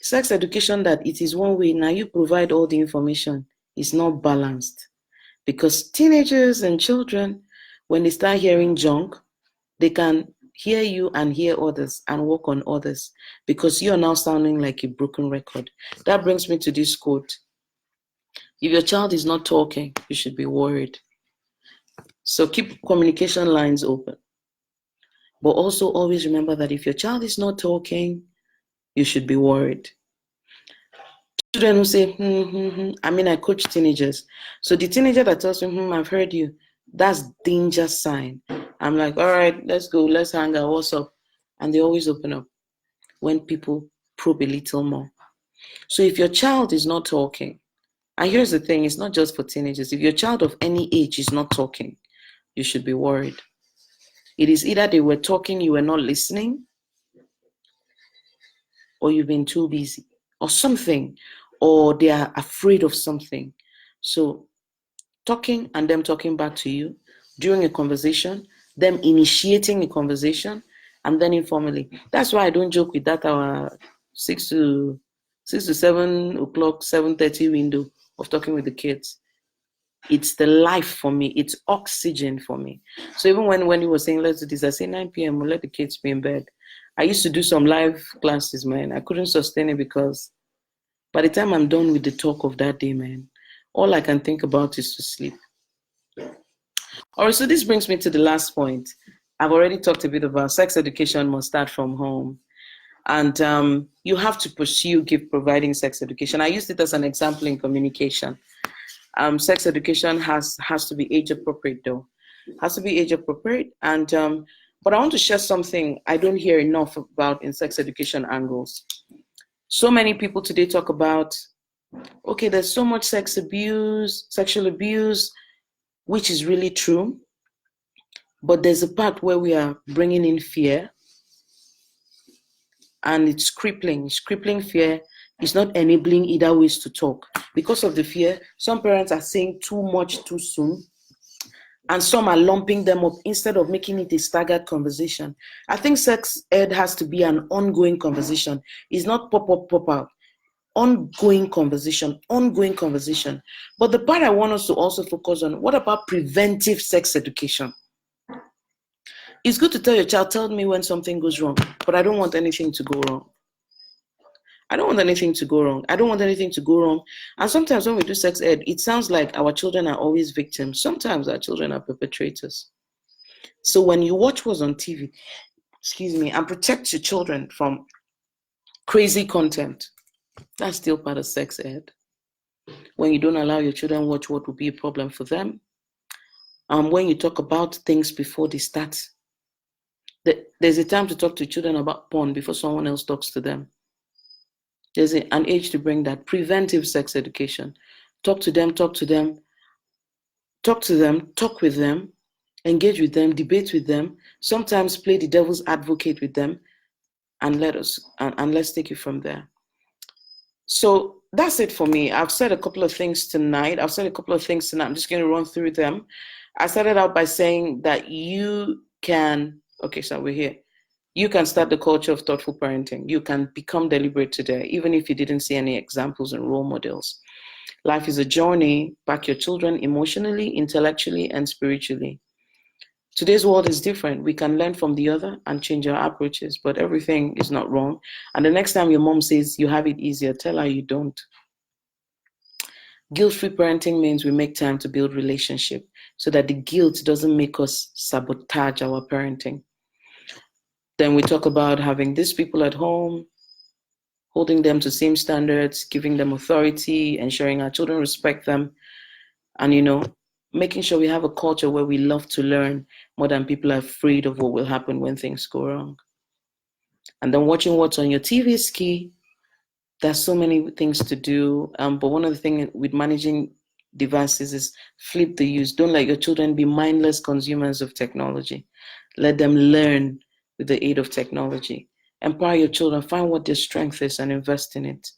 Sex education, that it is one way. Now you provide all the information. It's not balanced. Because teenagers and children, when they start hearing junk, they can hear you and hear others and work on others, because you are now sounding like a broken record. That brings me to this quote. If your child is not talking, you should be worried. So keep communication lines open. But also always remember that if your child is not talking, you should be worried. Children who say, I coach teenagers. So the teenager that tells me, I've heard you, that's danger sign. I'm like, all right, let's go, let's hang out, what's up? And they always open up when people probe a little more. So if your child is not talking, and here's the thing, it's not just for teenagers. If your child of any age is not talking, you should be worried. It is either they were talking, you were not listening, or you've been too busy, or something, or they are afraid of something. So talking and them talking back to you during a conversation, them initiating a conversation, and then informally. That's why I don't joke with that our 6 to 7 o'clock, 7:30 window of talking with the kids. It's the life for me. It's oxygen for me. So even when he was saying, let's do this, I say 9 p.m., we'll let the kids be in bed. I used to do some live classes, man. I couldn't sustain it because by the time I'm done with the talk of that day, man, all I can think about is to sleep. All right, so this brings me to the last point. I've already talked a bit about sex education must start from home. And you have to pursue providing sex education. I used it as an example in communication. Sex education has to be age appropriate, though. Has to be age appropriate. But I want to share something I don't hear enough about in sex education angles. So many people today talk about, okay, there's so much sexual abuse, which is really true. But there's a part where we are bringing in fear, and it's crippling. It's crippling fear. It's not enabling either ways to talk. Because of the fear, some parents are saying too much too soon, and some are lumping them up instead of making it a staggered conversation. I think sex ed has to be an ongoing conversation. It's not pop up, pop out. Ongoing conversation. But the part I want us to also focus on, what about preventive sex education? It's good to tell your child, tell me when something goes wrong, but I don't want anything to go wrong. I don't want anything to go wrong. And sometimes when we do sex ed, it sounds like our children are always victims. Sometimes our children are perpetrators. So when you watch what's on TV, and protect your children from crazy content, that's still part of sex ed. When you don't allow your children watch what will be a problem for them. When you talk about things before they start. There's a time to talk to children about porn before someone else talks to them. There's an age to bring that. Preventive sex education. Talk to them, talk with them, engage with them, debate with them, sometimes play the devil's advocate with them, and let's take it from there. So that's it for me. I've said a couple of things tonight. I'm just going to run through them. I started out by saying that you can start the culture of thoughtful parenting. You can become deliberate today, even if you didn't see any examples and role models. Life is a journey. Back your children emotionally, intellectually, and spiritually. Today's world is different. We can learn from the other and change our approaches, but everything is not wrong. And the next time your mom says you have it easier, tell her you don't. Guilt-free parenting means we make time to build relationship so that the guilt doesn't make us sabotage our parenting. Then we talk about having these people at home, holding them to same standards, giving them authority, ensuring our children respect them, and making sure we have a culture where we love to learn more than people are afraid of what will happen when things go wrong. And then watching what's on your TV is key. There's so many things to do, but one of the things with managing devices is flip the use. Don't let your children be mindless consumers of technology. Let them learn with the aid of technology. Empower your children, find what their strength is and invest in it.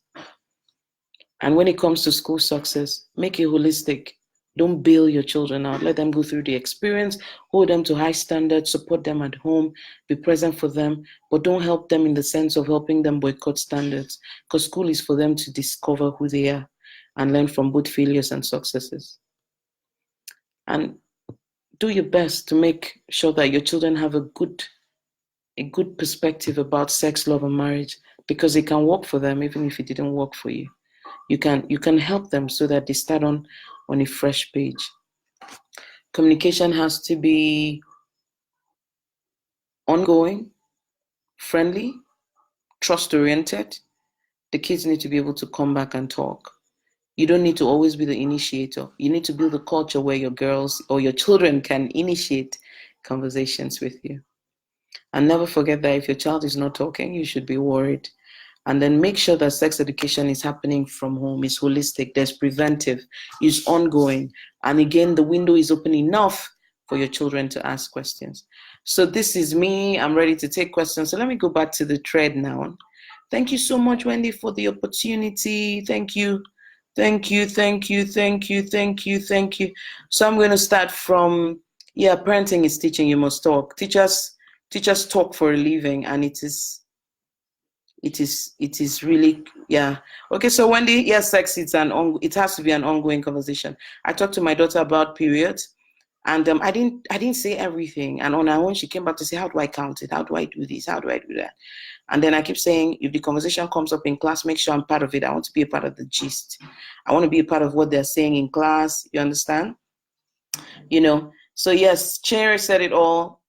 And when it comes to school success, make it holistic. Don't bail your children out. Let them go through the experience, hold them to high standards, support them at home, be present for them, but don't help them in the sense of helping them boycott standards, because school is for them to discover who they are and learn from both failures and successes. And do your best to make sure that your children have a good perspective about sex, love, and marriage, because it can work for them even if it didn't work for you. You can help them so that they start on a fresh page. Communication has to be ongoing, friendly, trust-oriented. The kids need to be able to come back and talk. You don't need to always be the initiator. You need to build a culture where your girls or your children can initiate conversations with you. And never forget that if your child is not talking, you should be worried. And then make sure that sex education is happening from home, is holistic, there's preventive, is ongoing. And again, the window is open enough for your children to ask questions. So this is me. I'm ready to take questions. So let me go back to the thread now. Thank you so much, Wendy, for the opportunity. Thank you. Thank you, thank you, thank you, thank you, thank you. So I'm going to start from, parenting is teaching, you must talk. Teachers talk for a living, and it is really, Okay, so Wendy, yes, sex, it has to be an ongoing conversation. I talked to my daughter about periods, and I didn't say everything. And on her own, she came back to say, how do I count it? How do I do this? How do I do that? And then I keep saying, if the conversation comes up in class, make sure I'm part of it. I want to be a part of the gist. I want to be a part of what they're saying in class. You understand? So yes, Cherry said it all.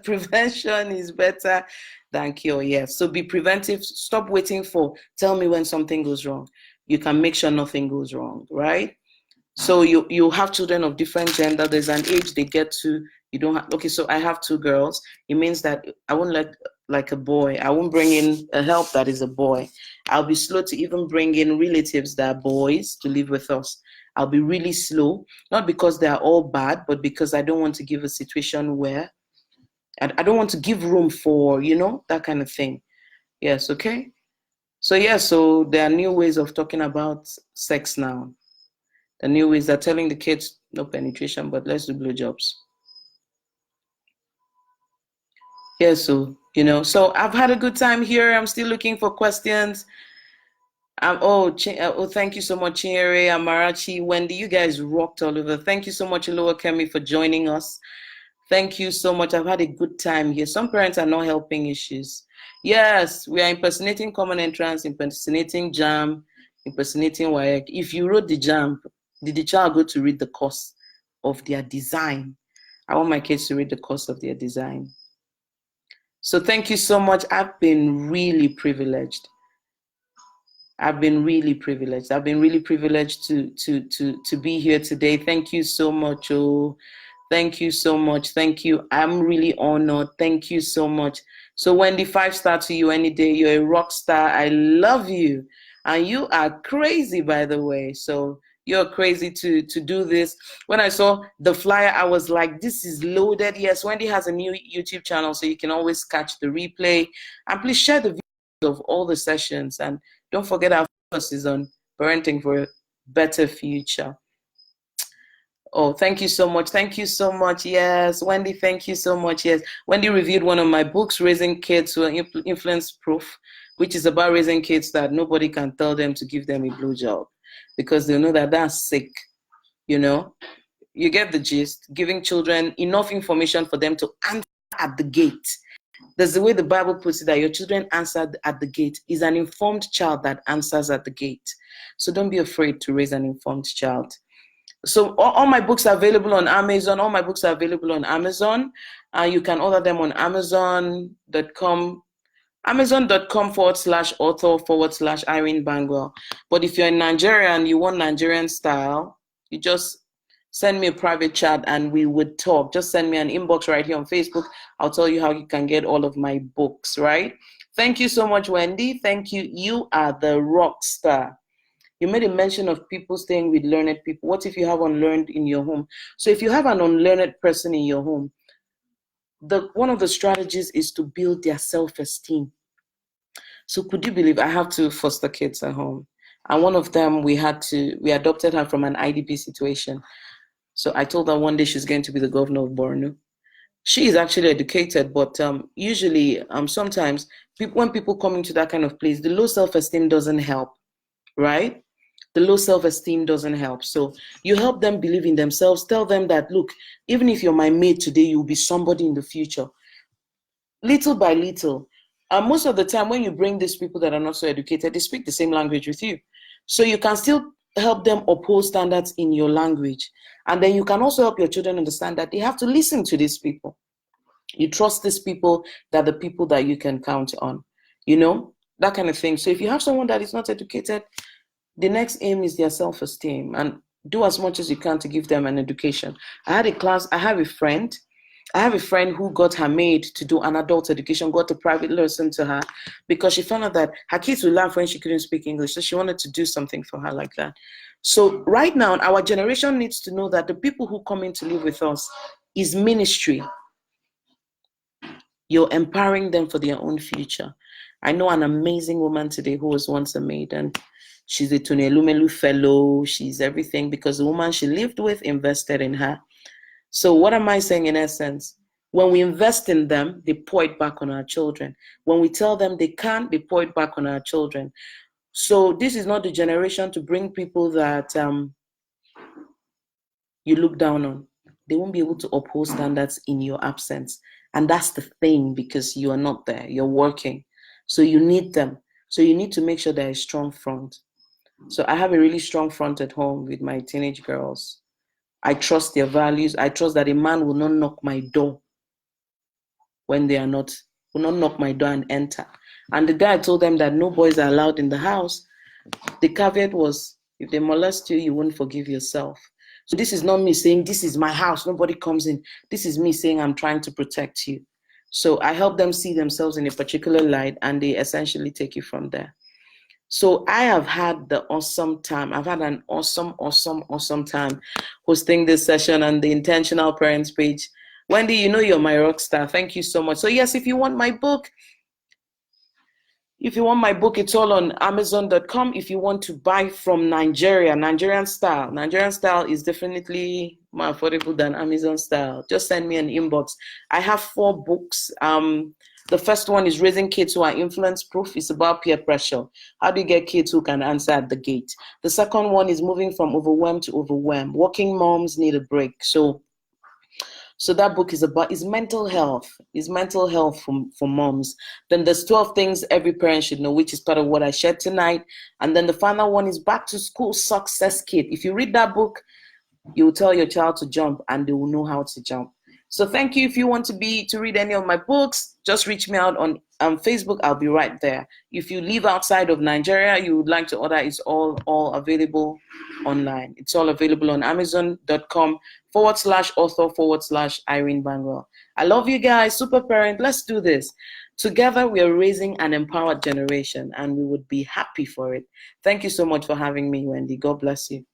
Prevention is better than cure. Yes. So be preventive. Stop waiting for, tell me when something goes wrong. You can make sure nothing goes wrong, right? So you have children of different gender. There's an age they get to. You don't have. Okay, so I have 2 girls. It means that I won't let like a boy. I won't bring in a help that is a boy. I'll be slow to even bring in relatives that are boys to live with us. I'll be really slow, not because they are all bad, but because I don't want to give a situation where I don't want to give room for, that kind of thing. Yes, okay? So there are new ways of talking about sex now. The new ways are telling the kids, no penetration, but let's do blowjobs. So I've had a good time here. I'm still looking for questions. Thank you so much, Chinyere, Amarachi, Wendy. You guys rocked all over. Thank you so much, Aloha Kemi, for joining us. Thank you so much. I've had a good time here. Some parents are not helping issues. Yes, we are impersonating Common Entrance, impersonating JAM, impersonating WAEC. If you wrote the JAM, did the child go to read the course of their design? I want my kids to read the course of their design. So thank you so much. I've been really privileged. I've been really privileged to be here today. Thank you so much. Oh, thank you so much. Thank you. I'm really honored. Thank you so much. So Wendy, 5-star to you any day. You're a rock star. I love you. And you are crazy, by the way. So you're crazy to do this. When I saw the flyer, I was like, this is loaded. Yes, Wendy has a new YouTube channel, so you can always catch the replay. And please share the videos of all the sessions. And don't forget our focus is on parenting for a better future. Oh, thank you so much. Thank you so much. Yes, Wendy, thank you so much. Yes, Wendy reviewed one of my books, Raising Kids Who Are Influence Proof, which is about raising kids that nobody can tell them to give them a blowjob because they know that that's sick. You get the gist. Giving children enough information for them to answer at the gate. There's the way the Bible puts it, that your children answered at the gate is an informed child that answers at the gate. So don't be afraid to raise an informed child. So all my books are available on Amazon. All my books are available on Amazon. You can order them on Amazon.com. Amazon.com/author/Irene Bangwell. But if you're in Nigeria and you want Nigerian style, you just send me a private chat and we would talk. Just send me an inbox right here on Facebook. I'll tell you how you can get all of my books, right? Thank you so much, Wendy. Thank you. You are the rock star. You made a mention of people staying with learned people. What if you have unlearned in your home? So if you have an unlearned person in your home, one of the strategies is to build their self-esteem. So could you believe I have two foster kids at home? And one of them, we adopted her from an IDP situation. So I told her one day she's going to be the governor of Borno. She is actually educated, but usually, sometimes when people come into that kind of place, the low self-esteem doesn't help, right? The low self-esteem doesn't help. So you help them believe in themselves. Tell them that, look, even if you're my mate today, you'll be somebody in the future. Little by little. Most of the time, when you bring these people that are not so educated, they speak the same language with you. So you can still help them uphold standards in your language. And then you can also help your children understand that they have to listen to these people. You trust these people, that the people that you can count on, that kind of thing. So if you have someone that is not educated, the next aim is their self-esteem, and do as much as you can to give them an education. I have a friend who got her maid to do an adult education, got a private lesson to her, because she found out that her kids would laugh when she couldn't speak English. So she wanted to do something for her like that. So right now, our generation needs to know that the people who come in to live with us is ministry. You're empowering them for their own future. I know an amazing woman today who was once a maid, and she's a Tunelumelu fellow. She's everything because the woman she lived with invested in her. So what am I saying in essence? When we invest in them, they pour it back on our children. When we tell them they can't, they pour it back on our children. So this is not the generation to bring people that you look down on. They won't be able to uphold standards in your absence. And that's the thing, because you are not there. You're working. So you need them. So you need to make sure there's a strong front. So I have a really strong front at home with my teenage girls. I trust their values. I trust that a man will not knock my door when they are not, will not knock my door and enter. And the day I told them that no boys are allowed in the house, the caveat was, if they molest you, you won't forgive yourself. So this is not me saying, this is my house, nobody comes in. This is me saying, I'm trying to protect you. So I help them see themselves in a particular light, and they essentially take it from there. So I have had the awesome time. I've had an awesome time hosting this session on the Intentional Parents page. Wendy, you're my rock star. Thank you so much. So yes, if you want my book, it's all on Amazon.com. If you want to buy from Nigeria, Nigerian style is definitely more affordable than Amazon style. Just send me an inbox. I have 4 books. The first one is Raising Kids Who Are Influence Proof. It's about peer pressure. How do you get kids who can answer at the gate? The second one is Moving from Overwhelmed to Overwhelmed. Working moms need a break. So that book is mental health. Is mental health for moms. Then there's 12 things every parent should know, which is part of what I shared tonight. And then the final one is Back to School Success Kit. If you read that book, you will tell your child to jump, and they will know how to jump. So thank you. If you want to read any of my books, just reach me out on Facebook. I'll be right there. If you live outside of Nigeria, you would like to order, it's all available online. It's all available on Amazon.com/author/Irene Bangwell. I love you guys. Super parent. Let's do this. Together, we are raising an empowered generation, and we would be happy for it. Thank you so much for having me, Wendy. God bless you.